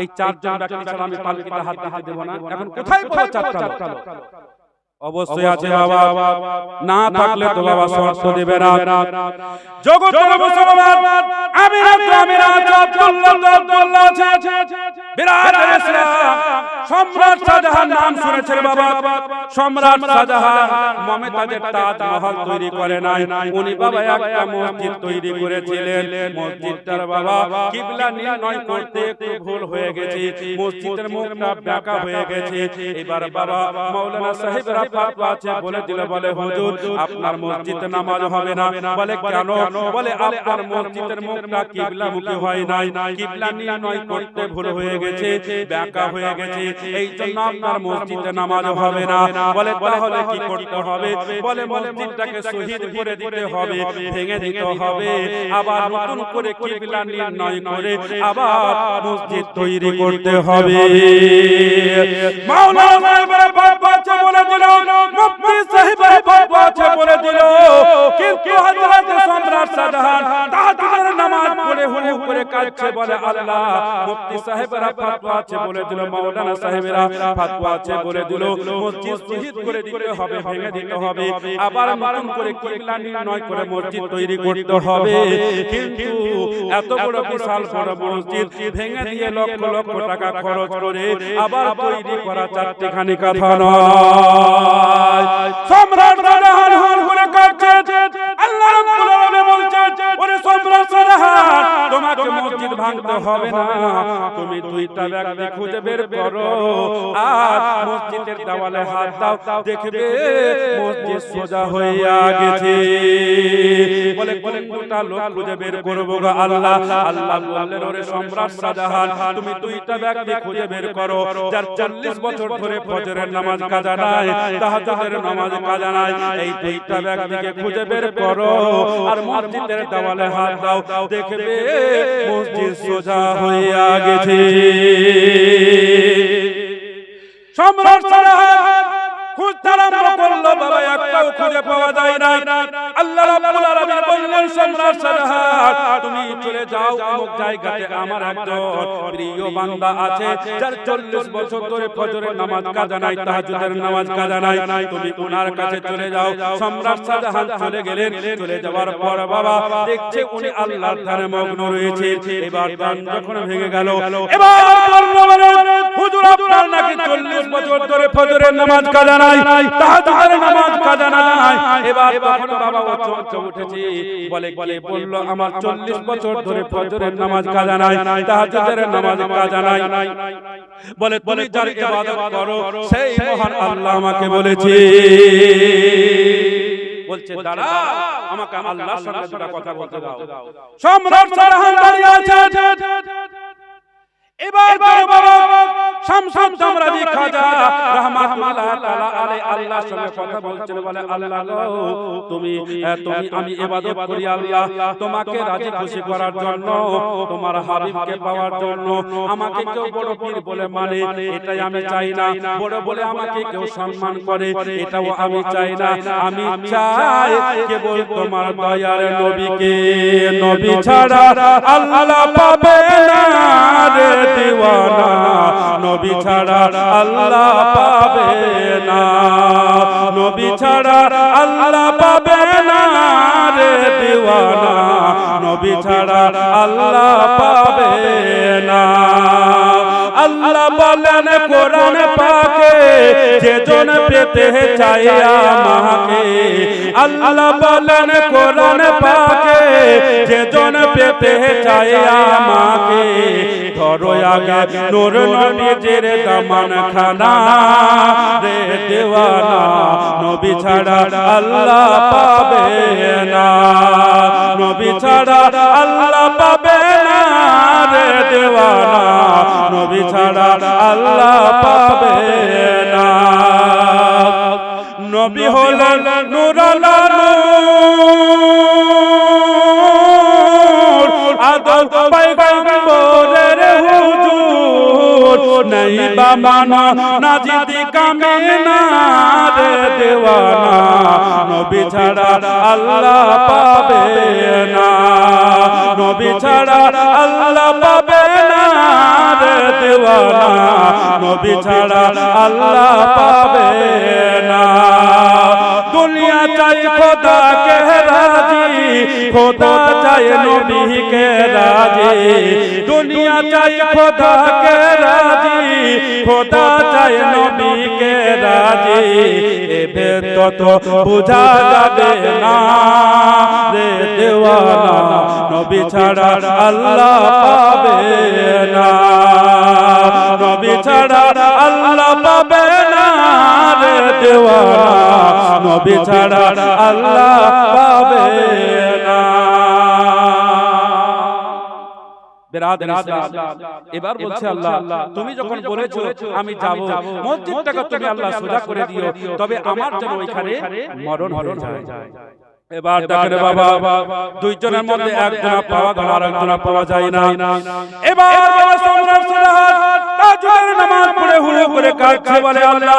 S1: এই চারজন ব্যক্তি ছাড়া আমি পালকিতে হাত দিতে দেব না এখন কোথায় পাবো চারটা লোক অবশ্যই আছে বাবা না থাকলে তো বাবা শর্ত দিবে না জগতের মুসলমান আমিনা আব্দুল্লাহ আছে বিরাদর ইসলাম সম্রাট শাহজাহান নাম শুনেছেন বাবা সম্রাট শাহজাহান মমতাজের তাজমহল তৈরি করে নাই উনি বাবা একটা মসজিদ তৈরি করেছিলেন মসজিদটার বাবা কিবলা নির্ণয় করতে একটু ভুল হয়ে গেছে মসজিদের মুখটা বাঁকা হয়ে গেছে এবার বাবা মাওলানা সাহেবরা ফাতোয়া আছে বলে দিল বলে হুজুর আপনার মসজিদে নামাজ হবে না বলে কেন বলে আপনার মসজিদের মুখটা কিবলা মুখী হয় নাই কিবলা নির্ণয় করতে ভুল হয়ে গেছে বাঁকা হয়ে গেছে এই জন্য আপনার মসজিদে নামাজ হবে না বলে তাহলে কি করতে হবে বলে মসজিদটাকে শহীদ করে দিতে হবে ভেঙে দিতে হবে আবার নতুন করে কিবলা নির্ণয় করে আবার মসজিদ তৈরি করতে হবে মাওলানা সাহেবরা বাবা আছে বলে দিল মুফতি সাহেবরা বাবা আছে বলে দিল কিন্তু হযরত সম্রাট শাহজাহান তাহাজ্জুদের নামাজ পড়ে হুড়ে করে কাঁদছে বলে আল্লাহ মুফতি সাহেবরা ফাতোয়া আছে বলে দিল মাওলানা সাহেবরা ফাতোয়া আছে বলে দিল মসজিদ শহীদ করে দিতে হবে ভেঙে দিতে হবে আবার নতুন করে কিবলা নির্ণয় করে মসজিদ তৈরি করতে হবে কিন্তু এত বড় বিশাল বড় মসজিদ ভেঙে দিয়ে লক্ষ লক্ষ টাকা খরচ করে আবার তৈরি করা চারটিখানি কথা নয় সম্রাট শাহজাহান হুল করে কাঁদছে আল্লাহ রাব্বুল আলামিন বলছেন ওরে সম্রাট শাহজাহান তোমাকে মসজিদ ভাঙতে হবে না তুমি দুইটা ব্যক্তি খুঁজে বের করো আর মসজিদের দেওয়ালে হাত দাও দেখবে মসজিদ সোজা হইয়া গেছে বলে কোনটা লোক খুঁজে বের করব গো আল্লাহ আল্লাহ বললেন ওরে সম্রাট শাহজাহান তুমি দুইটা ব্যক্তি খুঁজে বের করো যার 40 বছর ধরে ফজরের নামাজ কাজা নাই তাহাজ্জুদের নামাজ কাজা নাই এই দুইটা ব্যক্তিকে খুঁজে বের করো আর মসজিদের দেওয়ালে হাত দাও দেখবে মসজিদ সোজা হইয়া গেছে সম্রাট শাহজাহান খুঁজতে আরম্ভ করলো বাবা একটাও খুঁজে পাওয়া যায় না আল্লাহ রাব্বুল আলামিন বললেন সম্রাট শাহজাহান তুমি চলে যাও অমুক জায়গাতে আমার একজন প্রিয় বান্দা আছে যার 40 বছর ধরে ফজরের নামাজ কাজা নাই তাহাজ্জুদের নামাজ কাজা নাই তুমি ওনার কাছে চলে যাও সম্রাট শাহজাহান চলে গেলেন চলে যাওয়ার পর বাবা দেখছে উনি আল্লাহর ধ্যানে মগ্ন রয়েছে এবার ধ্যান যখন ভেঙে গেল এবার বলল হুজুর আপনার নাকি 40 বছর ধরে ফজরের নামাজ কাজা নাই তাহাজ্জুদের নামাজ কাজা নাই এবার তখন বাবা চমকে উঠেছে বলে কে বলল আমার 40 বছর ধরে ফজরের নামাজ কাজা নাই তাহাজ্জুদের নামাজ কাজা নাই বলে তুমি যার ইবাদত করো সেই মহান আল্লাহ আমাকে বলেছে বলছে দাঁড়া আমাকে আল্লাহর সঙ্গে দুটো কথা বলতে দাও সম্রাট শাহজাহান দাঁড়িয়ে আছে এবার বাবা শামসুদ তামরাজি খাজা রাহমাতুল্লাহ তাআলা আলাইহি আল্লাহর সঙ্গে কথা বলছেন, বলে আল্লাহ গো তুমি আমি ইবাদত করি আল্লাহ তোমাকে রাজি খুশি করার জন্য, তোমার হাবিবকে পাওয়ার জন্য। আমাকে কেউ বড় পীর বলে মানে এটাই আমি চাই না, বড় বলে আমাকে কেউ সম্মান করে এটাও আমি চাই না। আমি চাই কেবল তোমার দয়ার নবীকে, নবী ছাড়া আল্লাহ পাবে না রে দিওয়ানা, নবী ছাড়া আল্লাহ পাবে না, নবী ছাড়া আল্লাহ পাবে না রে দিওয়ানা, নবী ছাড়া আল্লাহ পাবে না। আল্লাহ বলেন কোরআন পাকে যেজন পেতে চাই আমাকে, আল্লাহ বলেন কোরআন পাকে যেজন পেতে চাই আমাকে, ধরো আগে নূর নবীর দামান খানা রে দেওয়ানা, নবী ছাড়া আল্লাহ পাবে না, নবী ছাড়া আল্লাহ পাবে না রে দেওয়ানা, নবী ছাড়া আল্লাহ পাবে না। নবী হলেন নূরালা নূর, আদম পয়গম্বরের হুজুর, নাই বা মানো নাজিদি কামিনা রে দেওয়ানা, নবী ছাড়া আল্লাহ পাবে না, নবী ছাড়া আল্লাহ পাবে না রে দেওয়ানা, নবী ছাড়া আল্লাহ পাবে না। দুনিয়া চাই খোদা কে রাজি, খোদা চাই নবী কে রাজি, দুনিয়া চাই খোদা কে রাজি, খোদা চাই নবী কে রাজি, এবে তো বুঝা যাবে না রে দেওয়ানা, নবী ছাড়া আল্লাহ পাবে না, নবী ছাড়া আল্লাহ পাবে না রে দেওয়ানা, নবী ছাড়া আল্লাহ পাবে না। এবার বলছে আল্লাহ তুমি যখন বলেছো আমি যাব, মসজিদটাকে তুমি আল্লাহ সোজা করে দিও, তবে আমার যেন ওইখানে মরণ হয়ে যায়। এবার দেখেন বাবা দুইজনের মধ্যে একজনা পাওয়া গেল আর একজনা পাওয়া যায় না। এবার বাবা সম্রাট সুলাইমান তাহাজ্জুদের নামাজ পড়ে হুড়ো করে কাঁদছে, বলে আল্লাহ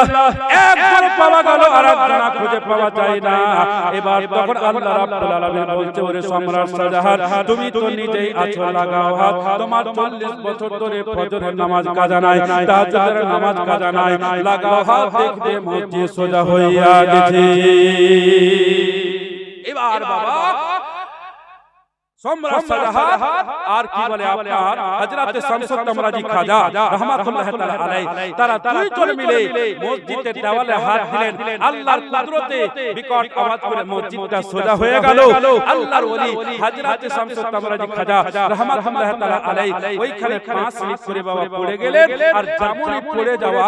S1: একজন পাওয়া গেল আর একজনা খুঁজে পাওয়া যায় না। এবার তখন আল্লাহ রাব্বুল আলামিন বলছে, ওরে সম্রাট শাহজাহান তুমি তো নিজেই আছো, লাগাও হাত, তোমার 40 বছর ধরে ফজরের নামাজ কাজা নাই, তাহাজ্জুদের নামাজ কাজা নাই, লাগাও হাত, দেখবে মসজিদ সোজা হইয়া গেছে। এবার বাবা সম্রাট শাহজাহান আর কি বলে আপনার হযরত শামসুদ তামরাজি খাজা রাহমাতুল্লাহ তাআলা আলাইহি, তারা দুইজন মিলে মসজিদের দেওয়ালে হাত দিলেন, আল্লাহর কুদরতে বিকট আওয়াজ করে মসজিদটা সোজা হয়ে গেল। আল্লাহর ওলি হযরত শামসুদ তামরাজি খাজা রাহমাতুল্লাহ তাআলা আলাইহি ওইখানে 5 মিনিট করে বাবা পড়ে গেলেন, আর যেমনই পড়ে যাওয়া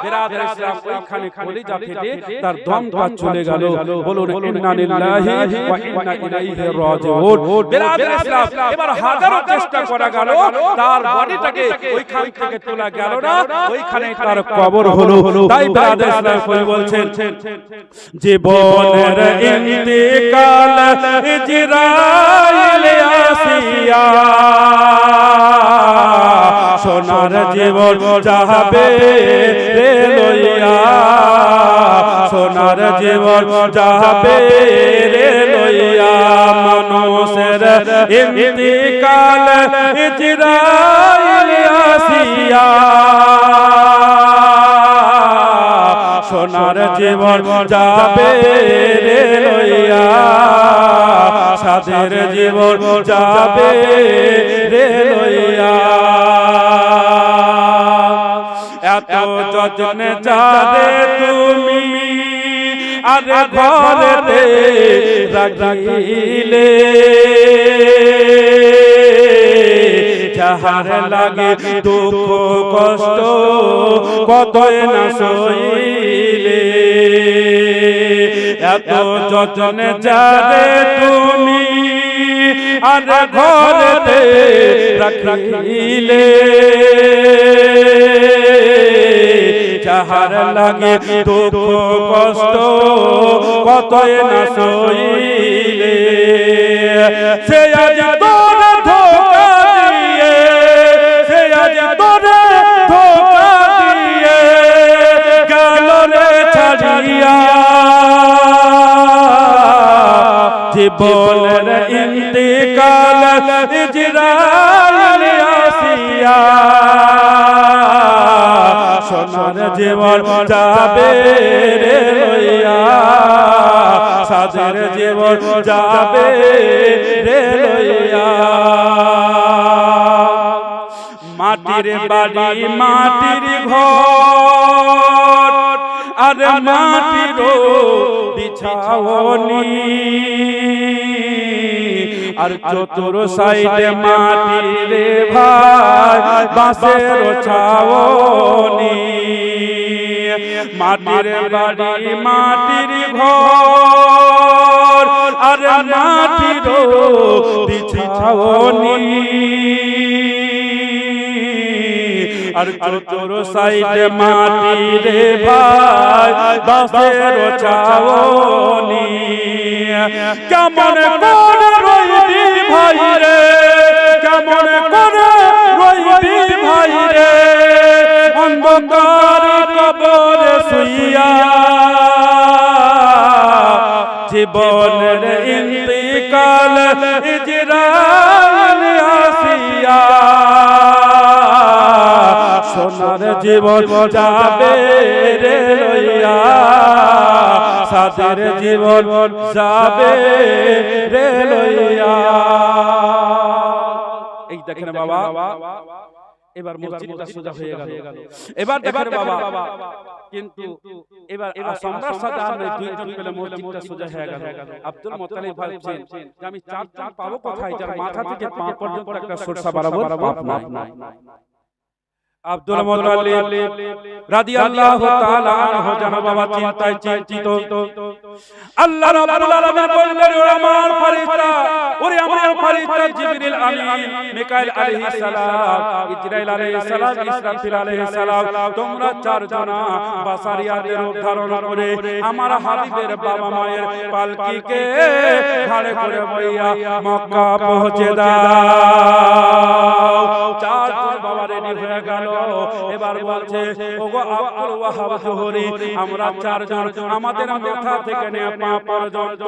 S1: বিরাদর ইসলাম ওইখানে কলিজা ফেটে তার দমটা চলে গেল। বলুন ইন্না লিল্লাহি ওয়া ইন্না ইলাইহি রাজিউন। এবার হাজারো চেষ্টা করা গেল, তার বডিটাকে ওইখান থেকে তোলা গেল না, ওইখানে তার কবর হলো। তাই ব্রাদার ইসলাম কই বলছেন, জীবনের ইন্তিকাল ইজরাইল আসিয়া, সোনার জীবন যাবে রে লইয়া, সোনার জীবন যাবে রে লইয়া, মানুষের ইন্তিকাল ইজরাইল আসিয়া, সোনার জীবন যাবে রে লইয়া, সাদের জীবন যাবে রে লইয়া। এত যত্নে যারে তুমি আর ঘরেতে রাখিলে, যাহার লাগে দুঃখ কষ্ট কতই না সইলে, এত যত্নে যারে তুমি আর ঘরেতে রাখিলে, যাহার লাগে দুঃখ কষ্ট কতই না সইলে সে আজ তোরে ধোঁকা দিয়ে সে আজ তোরে ধোঁকা দিয়ে গেল রে ছাড়িয়া জীবনের ইন্তিকাল ইজরাইল আসিয়া সোনার জীবন যাবে রে লইয়া সাদের জীবন যাবে রে লইয়া মাটির বাড়ি মাটির ঘর আর মাটির বিছাওনি আর চতুর সাইডে মাটির ভাই বাঁশের ছাওনি মাটির বাড়ি মাটির ঘর আর মাটির বিছাওনি আর চতুর সাইডে মাটির ভাই বাঁশের ছাওনি কেমন করে রইবি ভাই রে কেমন করে রইবি ভাই রে অন্ধকার কবরে শুইয়া জীবনের ইন্তিকাল ইজরাইল আসিয়া সোনার জীবন যাবে রে লইয়া সাদের জীবন যাবে রে লইয়া এই দেখেন বাবা এবার মসজিদটা সোজা হয়ে গেল এবার দেখেন বাবা কিন্তু এবার সম্রাট সাথে আর দুইজন মিলে মসজিদটা সোজা হয়ে গেল আব্দুল মুত্তালিব ভাবছেন যে আমি চার পাবো কোথায় যার মাথা থেকে পা পর্যন্ত একটা সরষা বরাবর পাপ নাই আব্দুল মুত্তালিব রাদিয়াল্লাহু তাআলা আনহু জানা বাবা চিন্তায় চিন্তিত আল্লাহ রাব্বুল আলামিন বললেন ওরে আমার ফেরেশতা জিবরিল আমিন মিকাইল আলাইহিস সালাম ইসরাইল আলাইহিস সালাম ইসরাফিল আলাইহিস সালাম তোমরা চারজনা বাসারিয়াতের রূপ ধারণ করে আমার হাবিবের বাবা মায়ের পালকিকে ঘাড়ে করে বইয়া মক্কা পৌঁছে দাও চারজন বাবা রেডি হয়ে গেল এবার বলছে ওগো আব্দুল ওয়াহাব জোহরি আমরা চারজন আমাদের মাথা থেকে নিয়ে পা পর্যন্ত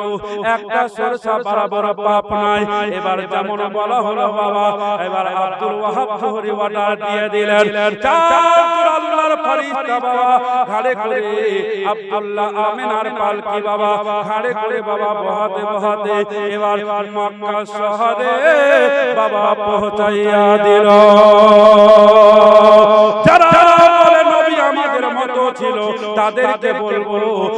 S1: একটা সরষা বরাবর পাপ নাই এবার যেমন বলা হলো বাবা এবার আব্দুল ওয়াহাব জোহরি অর্ডার দিয়ে দিলেন চারজন আল্লাহর ফেরেশতা বাবা ঘাড়ে করে আব্দুল্লাহ আমিনার পালকি বাবা ঘাড়ে করে বাবা বহাতে বহাতে এবার মক্কা শহরে বাবা পৌঁছাইয়া দিল যারা বলে নবী আমাদের মতো ছিল তাদেরকে বলবো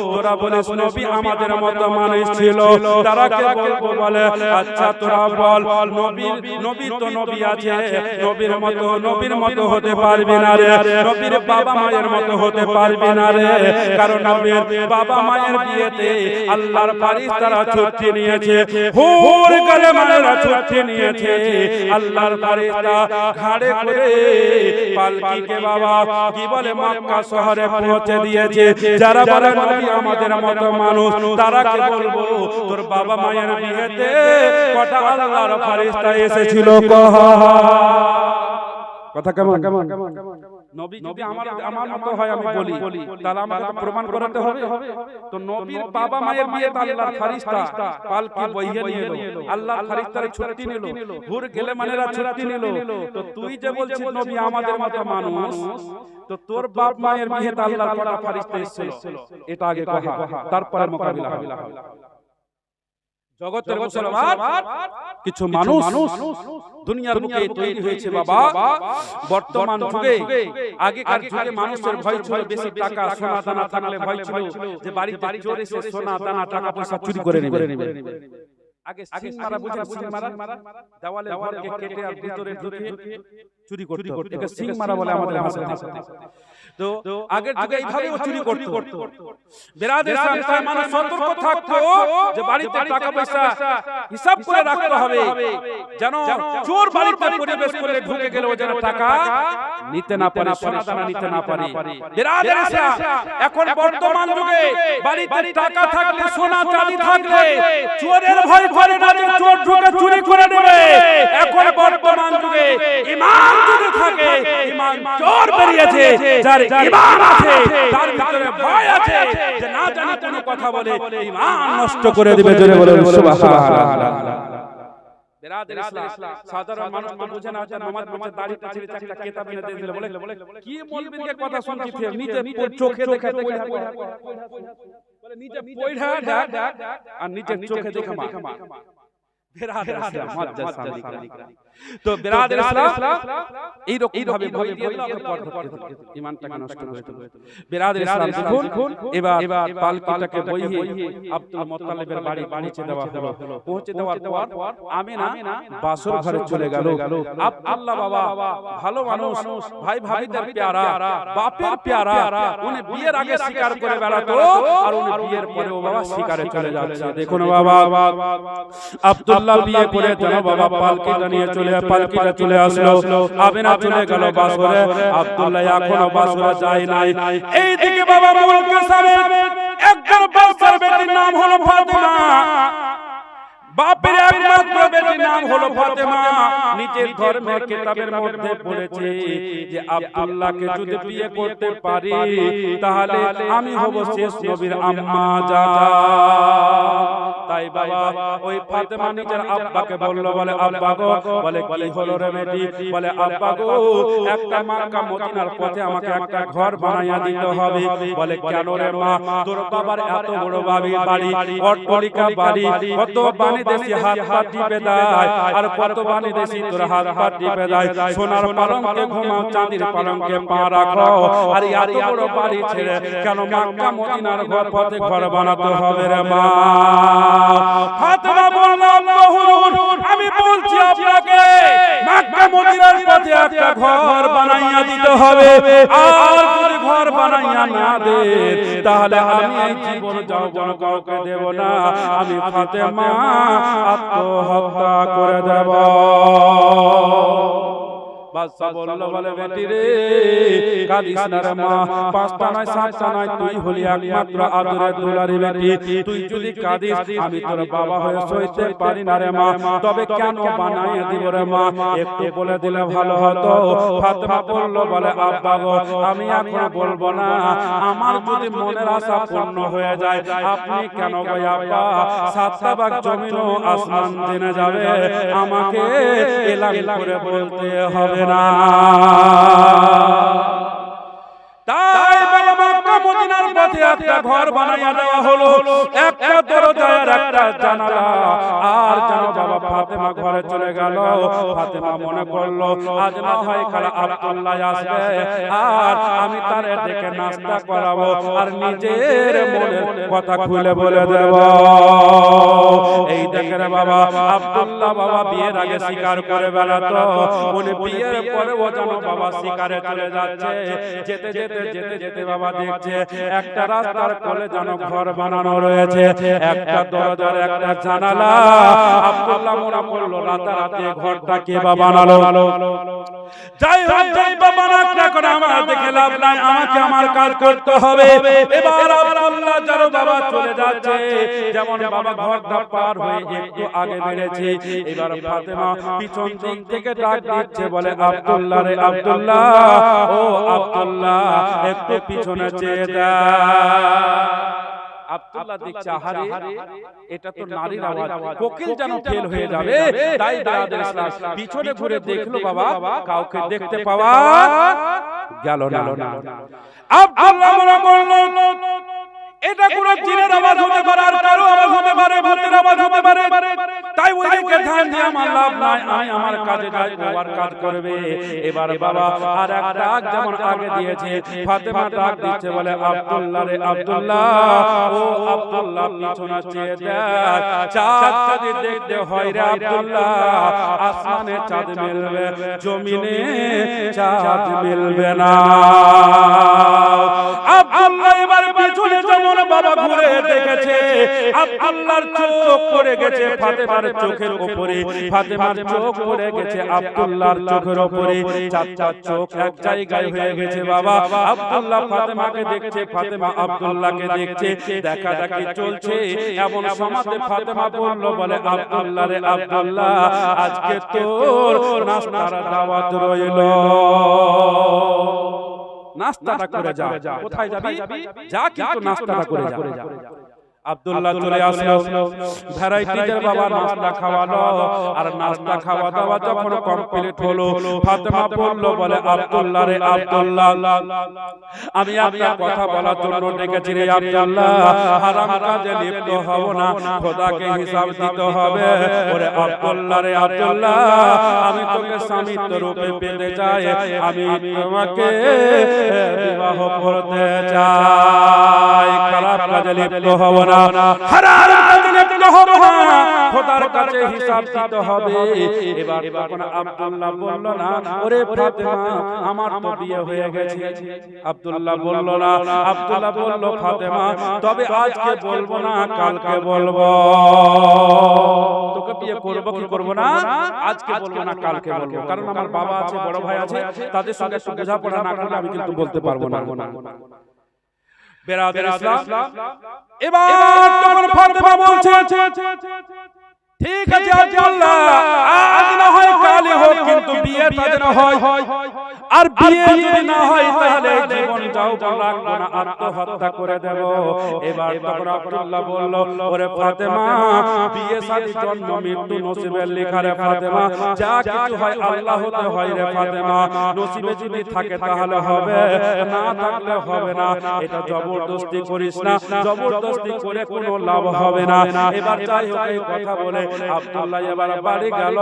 S1: তোরা বলিস নবী আমাদের মতো মানুষ ছিল তারাকে বলবো বলে আচ্ছা তোরা বল নবী তো নবী আছে নবীর মতো হতে পারবি না রে নবীর বাবা মায়ের মতো হতে পারবি না রে কারণ নবীর বাবা মায়ের বিয়েতে আল্লাহর ফেরেশতারা ছুটি নিয়েছে হুর কালেমারা ছুটি নিয়েছে আল্লাহর ফেরেশতা ঘাড়ে করে পালকিকে বাবা কি বলে মক্কা শহরে পৌঁছে দিয়েছে যারা বলে নবী আমাদের মতো মানুষ তারাকে বলবো তোর বাবা মায়ের বিয়েতে কটা আল্লাহর ফেরেশতা এসেছিল কথা কেমন নবী যদি আমার মতো হয় আমি বলি তাহলে আমাকে প্রমাণ করাতে হবে তো নবীর বাবা মায়ের বিয়ে আল্লাহর ফেরেশতা পালকি বইয়ে নিয়ে এলো আল্লাহর ফেরেশতারা ছুটি নিল হুর গেলেমানেরা ছুটি নিল তো তুই যে বলছিস নবী আমাদের মতো মানুষ তো তোর বাপ মায়ের বিয়েতে আল্লাহর কটা ফেরেশতা এসেছিল এটা আগে কথা তারপরে মোকাবিলা হবে জগতের মুসলমান কিছু মানুষ দুনিয়ার বুকে তৈরি হয়েছে বাবা বর্তমান যুগে আগেকার যুগে মানুষের ভয় ছিল বেশি টাকা সোনা দানা থাকলে ভয় ছিল যে বাড়িতে চোর এসে সোনা দানা টাকা পয়সা চুরি করে নেবে আগে সিং মারা বুঝেন সিং মারা দেওয়ালে ঘরকে কেটে আর ভিতরে ঢুকে চুরি করতে একে সিং মারা বলে আমাদের ভাষায় তো আগের যুগে এইভাবে চুরি করতো। বিরাদর ইসলাম, তাই মানুষ সতর্ক থাকতো যে বাড়িতে টাকা পয়সা হিসাব করে রাখতে হবে, যেন চোর বাড়িতে পরিবেশ করে ঢুকে গেলেও যেন টাকা নিতে না পারে, সোনা দানা নিতে না পারে। বিরাদর ইসলাম, এখন বর্তমান যুগে বাড়িতে টাকা থাকলে, সোনা চাঁদি থাকলে চোরের ভয় করে না যে চোর ঢুকে চুরি করে নেবে। এখন বর্তমান যুগে ঈমান যদি থাকে, ঈমান চোর বেরিয়েছে, যার ঈমান আছে তার ভিতরে ভয় আছে যে না জানি কোনো কথা বলে ঈমান নষ্ট করে দিবে। জোরে বলুন সুবহানাল্লাহ। বিরাদর ইসলাম, সাধারণ মানুষ তো বুঝে না, নামাজ পড়ছে, দাড়িটা ছেড়ে চাকটা কেতাব এনে দিয়ে দিলে বলে কি মৌলবীর কথা শুনছি, নিচে চোখে দেখে বলে নিচে পয়ড়া ডাক আর নিচে চোখে দেখে মা। বিরাদর ইসলাম মাদ্রাস সালিকা। তো বিরাদর ইসলাম এই রকম ভাবে বই দিয়ে আল্লাহকে পথ ধরতে ঈমানটাকে নষ্ট করে দিল। বিরাদর ইসলাম, দেখুন এবার পালকিটাকে বইয়ে আব্দুল মুত্তালিবের বাড়ি পৌঁছে দেওয়া হলো। পৌঁছে দেওয়ার পর আমিনা বাসর ঘরে চলে গেল। আব্দুল্লাহ বাবা ভালো মানুষ, ভাই ভাবিদের প্যারা, বাপের প্যারা, উনি বিয়ের আগে শিকার করে বেড়াতো আর উনি বিয়ের পরেও বাবা শিকারে চলে যাচ্ছে। দেখুন বাবা, আব্দুল্লাহ বিয়ে করে যেন বাবা পালকিটা নিয়ে পালকিটা চলে আসলো। আমিনা চলে গেল বাসরে, আব্দুল্লাহ এখনো বাসরে যায় নাই। এইদিকে বাবা মুলকে সাহেব একজন বাদশার বেটির নাম হলো ফাতেমা, বাপের একমাত্র বেটির নাম হলো ফাতেমা। নিজের ধর্মের কিতাবের মধ্যে পড়েছে যে আব্দুল্লাহকে যদি বিয়ে করতে পারি তাহলে আমি হব শেষ নবীর আম্মা জান। তাই বাবা ওই ফাতেমা নিজের আব্বাকে বলল, বলে আব্বা গো, বলে কি হলো রে বেটি, বলে আব্বা গো একটা মক্কা মদিনার পথে আমাকে একটা ঘর বানাইয়া দিতে হবে। বলে কেন রে মা, তোর বাবার এত বড় বাড়ি, অট্টালিকা বাড়ি, কত বানি দেশি হাত পা টিপে দেয়, আর কত বানি দেশি তোর হাত পা টিপে দেয়। সোনার পালঙ্কে ঘুমাও, চাঁদির পালঙ্কে পা রাখো, আর এত বড় বাড়ি ছেড়ে কেন মক্কা মদিনার পথে ঘর বানাতে হবে রে মা? ফাতেমা বললাম, হুজুর আমি বলছি আপনাকে মক্কা মদিনার পথে একটা ঘর বানাইয়া দিতে হবে, আর যদি ঘর বানাইয়া না দে তাহলে আমি এই জীবন যৌবন কাউকে দেব না, আমি ফাতেমা আত্মহত্যা করে দেব। বাদশা বলল, বলে বেটি রে কাঁদিস না রে মা, পাঁচটা নয় সাতটা নয়, তুই হলি একমাত্র আদরের দুলারি বেটি, তুই যদি কাঁদিস আমি তোর বাবা হয়ে সইতে পারি না রে মা, তবে কেন বানাইয়ে দিব রে মা, একটু বলে দিলে ভালো হতো। ফাতেমা বলল, বলে আব্বা গো আমি এখন বলবো না, আমার যদি মনের আশা পূর্ণ হয়ে যায় আপনি কেন গো আব্বা, সাতটা ভাগ জমিন ও আসমান জেনে যাবে, আমাকে এলান করে বলতে হবে না। তাই বাবা মক্কা মদিনার পথে একটা ঘর বানাইয়া দেওয়া হলো, একটা দরজা আর একটা জানালা। আর জানো বাবা ফাতেমা ঘরে চলে গেল। ফাতেমা মনে করলো আজ না হয় কাল আব্দুল্লাহ আসবে, আর আমি তারে ডেকে নাস্তা করাবো আর নিজের মনের কথা খুলে বলে দেব। এই দেখে রে বাবা আব্দুল্লাহ বাবা বিয়ের আগে শিকার করে বেড়াতো, উনি বিয়ের পরে ও জানো বাবা শিকারে চলে যাচ্ছে। যেতে যেতে যেতে যেতে বাবা দেখছে একটা রাস্তার কোলে যেন ঘর বানানো রয়েছে, একটা দরজার একটা জানালা। আব্দুল্লাহ মনে করলো রাতারাতি ঘরটা কে বা বানালো। যাই হোক যাই বা বানাক না করে আমার দেখে লাভ নাই, আমাকে আমার কাজ করতে হবে। এবার আব্দুল্লাহ যার বাবা চলে যাচ্ছে, যেমন বাবা ঘরটা পার হয়ে একটু আগে বেড়েছে, এবার ফাতেমা পিছন দিক থেকে ডাক দিচ্ছে, বলে আব্দুল্লাহ রে আব্দুল্লাহ, ও আব্দুল্লাহ একটু পিছনে চেয়ে দা। আব্দুল্লাহ দেখছে আহারে এটা তো নারীর আওয়াজ, কোকিল যেন ফেল হয়ে যাবে। তাই বিরাদর ইসলাম পিছনে ঘুরে দেখলো বাবা কাউকে দেখতে পাওয়া গেল না। আব্দুল্লাহ মনে করলো এটা কোন জিনের আওয়াজ হতে পারে, আর কারো আওয়াজ হতে পারে, ভূতের আওয়াজ হতে পারে। তাই ওইদিকে ধ্যান দিয়ে আমার লাভ নাই, আমি আমার কাজে যাই, ওর কাজ করবে। এবার বাবা আর এক ডাক যেমন আগে দিয়েছে, ফাতেমা ডাক দিচ্ছে, বলে আব্দুল্লাহ রে আব্দুল্লাহ, ও আব্দুল্লাহ পিছনে চেয়ে দেখ, চাঁদ যদি দেখতে হয় রে আব্দুল্লাহ, আসমানে চাঁদ মিলবে, জমিনে চাঁদ মিলবে না। আব্দুল্লাহ এবার পিছনে যেমন বাবা ঘুরে দেখেছে, আব্দুল্লাহর চোখ পড়ে গেছে ফাতেমার চোখের উপরে, ফাতেমার চোখ পড়ে গেছে আব্দুল্লাহর চোখের উপরে, চারটা চোখ এক জায়গায় হয়ে গেছে বাবা। আব্দুল্লাহ ফাতেমাকে দেখছে, ফাতেমা আব্দুল্লাহকে দেখছে, দেখা দেখি চলছে। এমন সমাজে ফাতেমা বলল, বলে আব্দুল্লাহ রে আব্দুল্লাহ, আজকে তোর নাস্তার দাওয়াত রইল, নাস্তাটা করে যা। কোথায় যাবি? যা, কিন্তু নাস্তাটা করে যা। আব্দুল্লাহ চলে আসলো, ভ্যারাইটিজের বাবা নাস্তা খাওয়ালো, আর নাস্তা খাওয়া দাওয়া যখন কমপ্লিট হলো, ফাতেমা বলল, বলে আব্দুল্লাহ রে আব্দুল্লাহ, আমি আপনার কথা বলার জন্য ডেকেছি রে আব্দুল্লাহ, হারাম কাজে লিপ্ত হব না, খোদাকে হিসাব দিতে হবে। ওরে আব্দুল্লাহ রে আব্দুল্লাহ, আমি তোকে স্বামীত্ব রূপে পেতে চাই, আমি তোমাকে বিবাহ করতে চাই, খারাপ কাজে লিপ্ত হব না, হারাম কাজে লিপ্ত হব না, খোদার কাছে হিসাব দিতে হবে। এবার তখন আব্দুল্লাহ বলল, না ওরে ফাতেমা, আমার তো বিয়ে হয়ে গেছে। আব্দুল্লাহ বলল না, আব্দুল্লাহ বলল, ফাতেমা তবে আজকে বলবো না, কালকে বলবো। তোকে বিয়ে করবো কি করবো না, আজকে বলবো না, কালকে বলবো, কারণ আমার বাবা আছে, বড় ভাই আছে, তাদের সঙ্গে বোঝাপড়া না করলে আমি কিন্তু বলতে পারবো না। বেরাদার ইসলাম, এবার তখন ফাতেমা বলছে, ঠিক আছে আব্দুল্লাহ, আজ না হয় কালই হোক, কিন্তু বিয়েটা যেন হয়, আর বিয়ে যদি না হয় তাহলে জীবন যাও রাখবো না, আত্মহত্যা করে দেব। এবার তখন আব্দুল্লাহ বলল, ওরে ফাতেমা, বিয়ে শাদী জন্ম মৃত্যু নসিবের লেখা রে ফাতেমা, যা কিছু হয় আল্লাহ হতে হয় রে ফাতেমা, নসিবে যদি থাকে তাহলে হবে, না থাকলে হবে না। এটা জবরদস্তি করিস না, জবরদস্তি করে কোনো লাভ হবে না। এবার যাই হোক, এই কথা বলে আব্দুল্লাহ এবার বাড়ি গেল,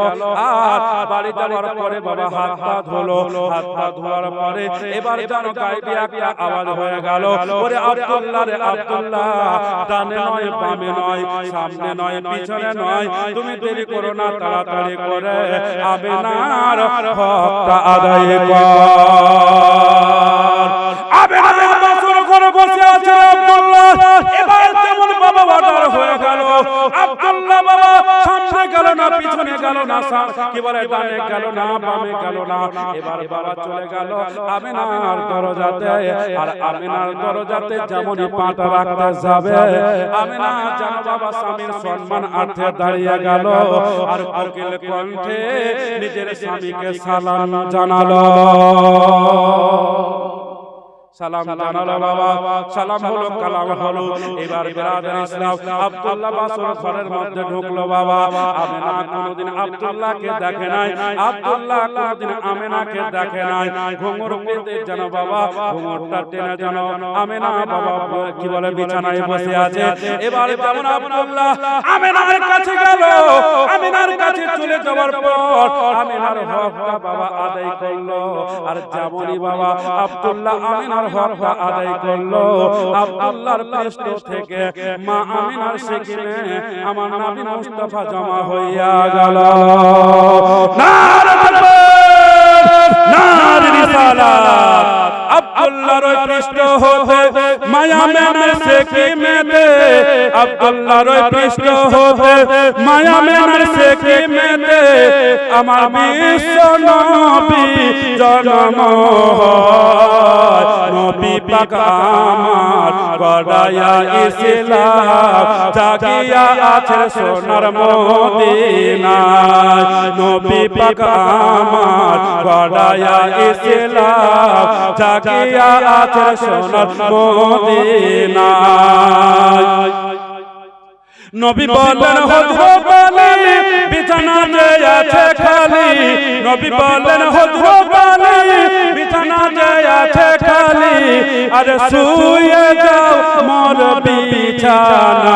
S1: আর বাড়ি যাওয়ার পরে বাবা হাত পা ধুলো, হাত পা ধোয়ার পরে এবার যেন গায়েবী একটা আওয়াজ হয়ে গেল, ওরে আব্দুল্লাহ রে আব্দুল্লাহ, ডানে নয় বামে নয়, সামনে নয় পিছনে নয়, তুমি দেরি করো না, তাড়াতাড়ি করে আমেনার হকটা আদায় কর। আমেনা বছর করে বসে আছে আব্দুল্লাহ, এবার যেমন বাবা অর্ডার হয়ে গেল, আব্দুল্লাহ বাবা সামনে গেল না, পিছনে গেল না, কি বলে ডানে গেল না, বামে গেল না। এবার বাবা চলে গেল আমেনার দরজাতে, আর আমেনার দরজাতে যেমনই পাটা রাখতে যাবে, আমেনা যেন বাবা স্বামীর সম্মান আর্থে দাঁড়িয়ে গেল, আর কোকিল কণ্ঠে নিজের স্বামীকে সালাম জানালো, সালাম জানালো বাবা, সালাম হলো, কালাম হলো। এবার বেরাদার ইসলাম, আব্দুল্লাহ বাসর ঘরের মধ্যে ঢুকলো বাবা। আমেনা কোনোদিন আব্দুল্লাহকে দেখে নাই, আব্দুল্লাহ কোনোদিন আমেনাকে দেখে নাই। ঘুঙুর পেতে যেন বাবা ঘুঙুরটা টেনে যেন আমেনা বাবা কি বলে বিছানায় বসে আছে। এবার যেমন আব্দুল্লাহ আমেনার কাছে গেল, আমেনার কাছে চলে যাওয়ার পর আমেনার হকটা বাবা আদায় করলো, আর যেমনই বাবা আব্দুল্লাহ আমেনার হকটা আদায় করলো, আব্দুল্লাহর পৃষ্ঠ থেকে মা আমিনার সেকিনে আমার নবী মুস্তাফা জমা হইয়া গেল। নারে তাকবীর, নারে রিসালাত। আব্দুল্লাহর পৃষ্ঠ হতে মায়া মেনার সেকিনেতে, আব্দুল্লাহর পৃষ্ঠ হতে মায়া মেনার সেকিনেতে আমার বিশ্ব নবী জন্ম হয়। নবী পাক আমার গড়ায়া ইসলাম জাগিয়া আছে সোনার মদিনায়। নবী পাক আমার গড়ায়া ইসলাম জাগিয়া আছে সোনার মদিনায়। নবী বলেন হযরত আলী বিছানাতে আছে খালি, নবী বলেন হযরত আলী বিছানাতে আছে খালি, আরে শুয়ে যাও মোর বিছানায়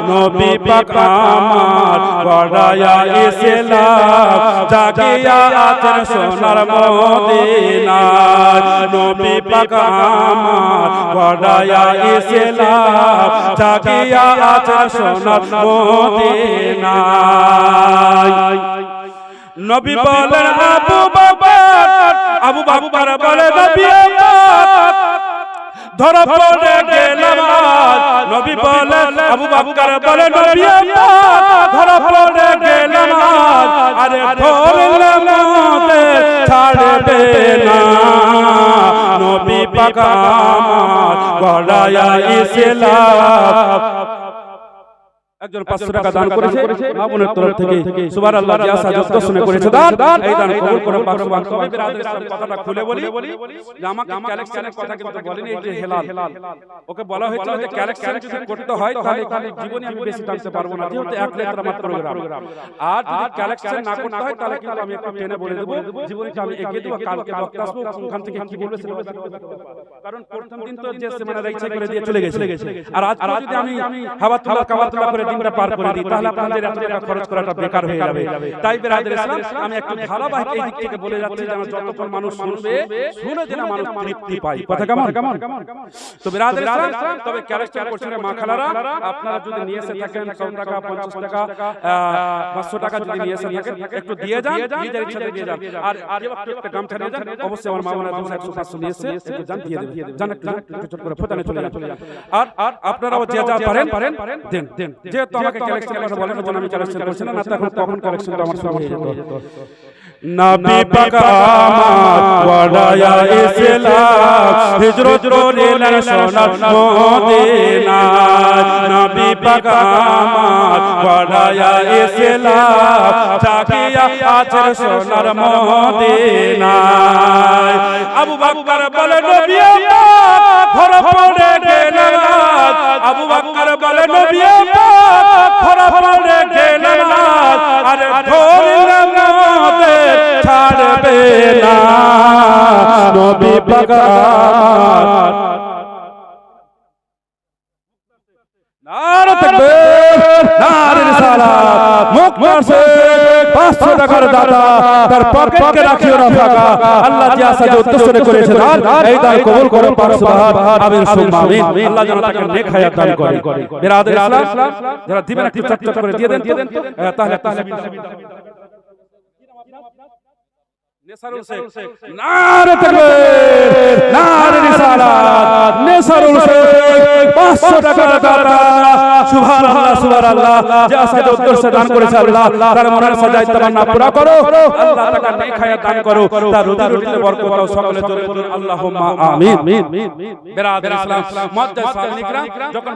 S1: নবী পাক আমার গড়ায়া ইসলাম জাগিয়া আছেন সোনার মদিনায় নবী পাক আমার গড়ায়া ইসলাম জাগিয়া আছেন সোনার মদিনায় নবী বলেন আবু বকর বলে নবী ধরা পড়ে গেলাম নবী বলেন আবু বকর বলে নবী ধরা পড়ে গেলাম আরে ধরলাম মোদের ছাড়বে না নবী পাক আমার গড়ায়া ইসলাম একজন 500 টাকা দান করেছে আপনার তরফ থেকে সুবহানাল্লাহ জিয়া সাজত শুনে করেছে দান এই দান কবুল করে পাক সুবহান তবে বিরাদর ইসলাম কথাটা খুলে বলি যে আমাকে কালেকশনের কথা কিন্তু বলেনি এই যে হেলাল ওকে বলা হয়েছিল যে কালেকশন যদি করতে হয় তাহলে জীবনে আমি বেশি টানতে পারবো না যেহেতু এক লেটার আমার প্রোগ্রাম আর যদি কালেকশন না করতে হয় তাহলে কিন্তু আমি একটু টেনে বলে দেব জীবনে আমি এগিয়ে দেব কালকে বক্তা আসবো ওখান থেকে কি বলবে সেটা কারণ প্রথম দিন তো যে সেমিনার ইচ্ছা করে দিয়ে চলে গেছে আর আজ যদি আমি হাওয়াতুল্লাহ কাওয়াতুল্লাহ করে দিনটা পার করে দিই তাহলে আপনাদের এত টাকা খরচ করাটা বেকার হয়ে যাবে তাই বিরাদর ইসলাম আমি একটু ধারাবাহিক এই দিক থেকে বলে যাচ্ছি যেন যতক্ষণ মানুষ শুনবে শুনে যেন মানুষ তৃপ্তি পায় কথা কেমন তো বিরাদর ইসলাম তবে ক্যারেক্টার করছেন মা খালারা আপনারা যদি নিয়ে এসে থাকেন 100 টাকা 50 টাকা 500 টাকা যদি নিয়ে এসে থাকেন একটু দিয়ে যান নিজের ইচ্ছাতে দিয়ে যান আর যে একটু একটা গামছা নিয়ে যান অবশ্যই আমার মা বোনেরা 200 100 500 নিয়ে এসে একটু জান দিয়ে দেবেন জান একটু ছোট করে ফোটানে চলে যান আর আপনারাও যে যা পারেন দেন যে তো আমাকে কালেকশনের কথা বলেন যখন আমি কালেকশন করছি না তখন কখন কালেকশনটা আমার শুরু হয়ে যেত নবী পাক আমার গড়ায়া ইসলাম হিজরত করিলেন সোনার মদিনায় নবী পাক আমার গড়ায়া ইসলাম জাগিয়া আছেন সোনার মদিনায় আবু বকর বলে নবী ধরা পড়ে গেলেন আবু বকর বলে নবী ধরা পড়ে গেলেন আরে ধরলাম মোদের ছাড়বে না নবী পাক নারে তাকবীর নারে রিসালাত মুকতার সে 500 টাকার দাতা তার পকেটে রাখিও না ফাঁকা আল্লাহ যে আশা যে উদ্দেশ্য করেছে দান এই দান কবুল করো পাক সুবহান আমিন সুম্মা আমিন আল্লাহ যেন তাকে নেক হায়াত দান করে বিরাদর ইসলাম যারা দিবেন একটু চটচট করে দিয়ে দেন তাহলে নেসারুল শেখ নারে তাকবীর নারে রিসালাত নেসারুল শেখ 500 টাকার দাতা সুবহানাল্লাহ সুবহানাল্লাহ যে আশা যে উদ্দেশ্য দান করেছে আল্লাহ তার মনের সাজায় তামান্না পুরা করো আল্লাহ তাকে নেক হায়াত দান করো তার রুজি রুটিতে বরকত দাও সকলে জোরে বলুন আল্লাহুম্মা আমিন বিরাদর ইসলাম মুআজ্জাজ সাহাবায়ে কিরাম যখন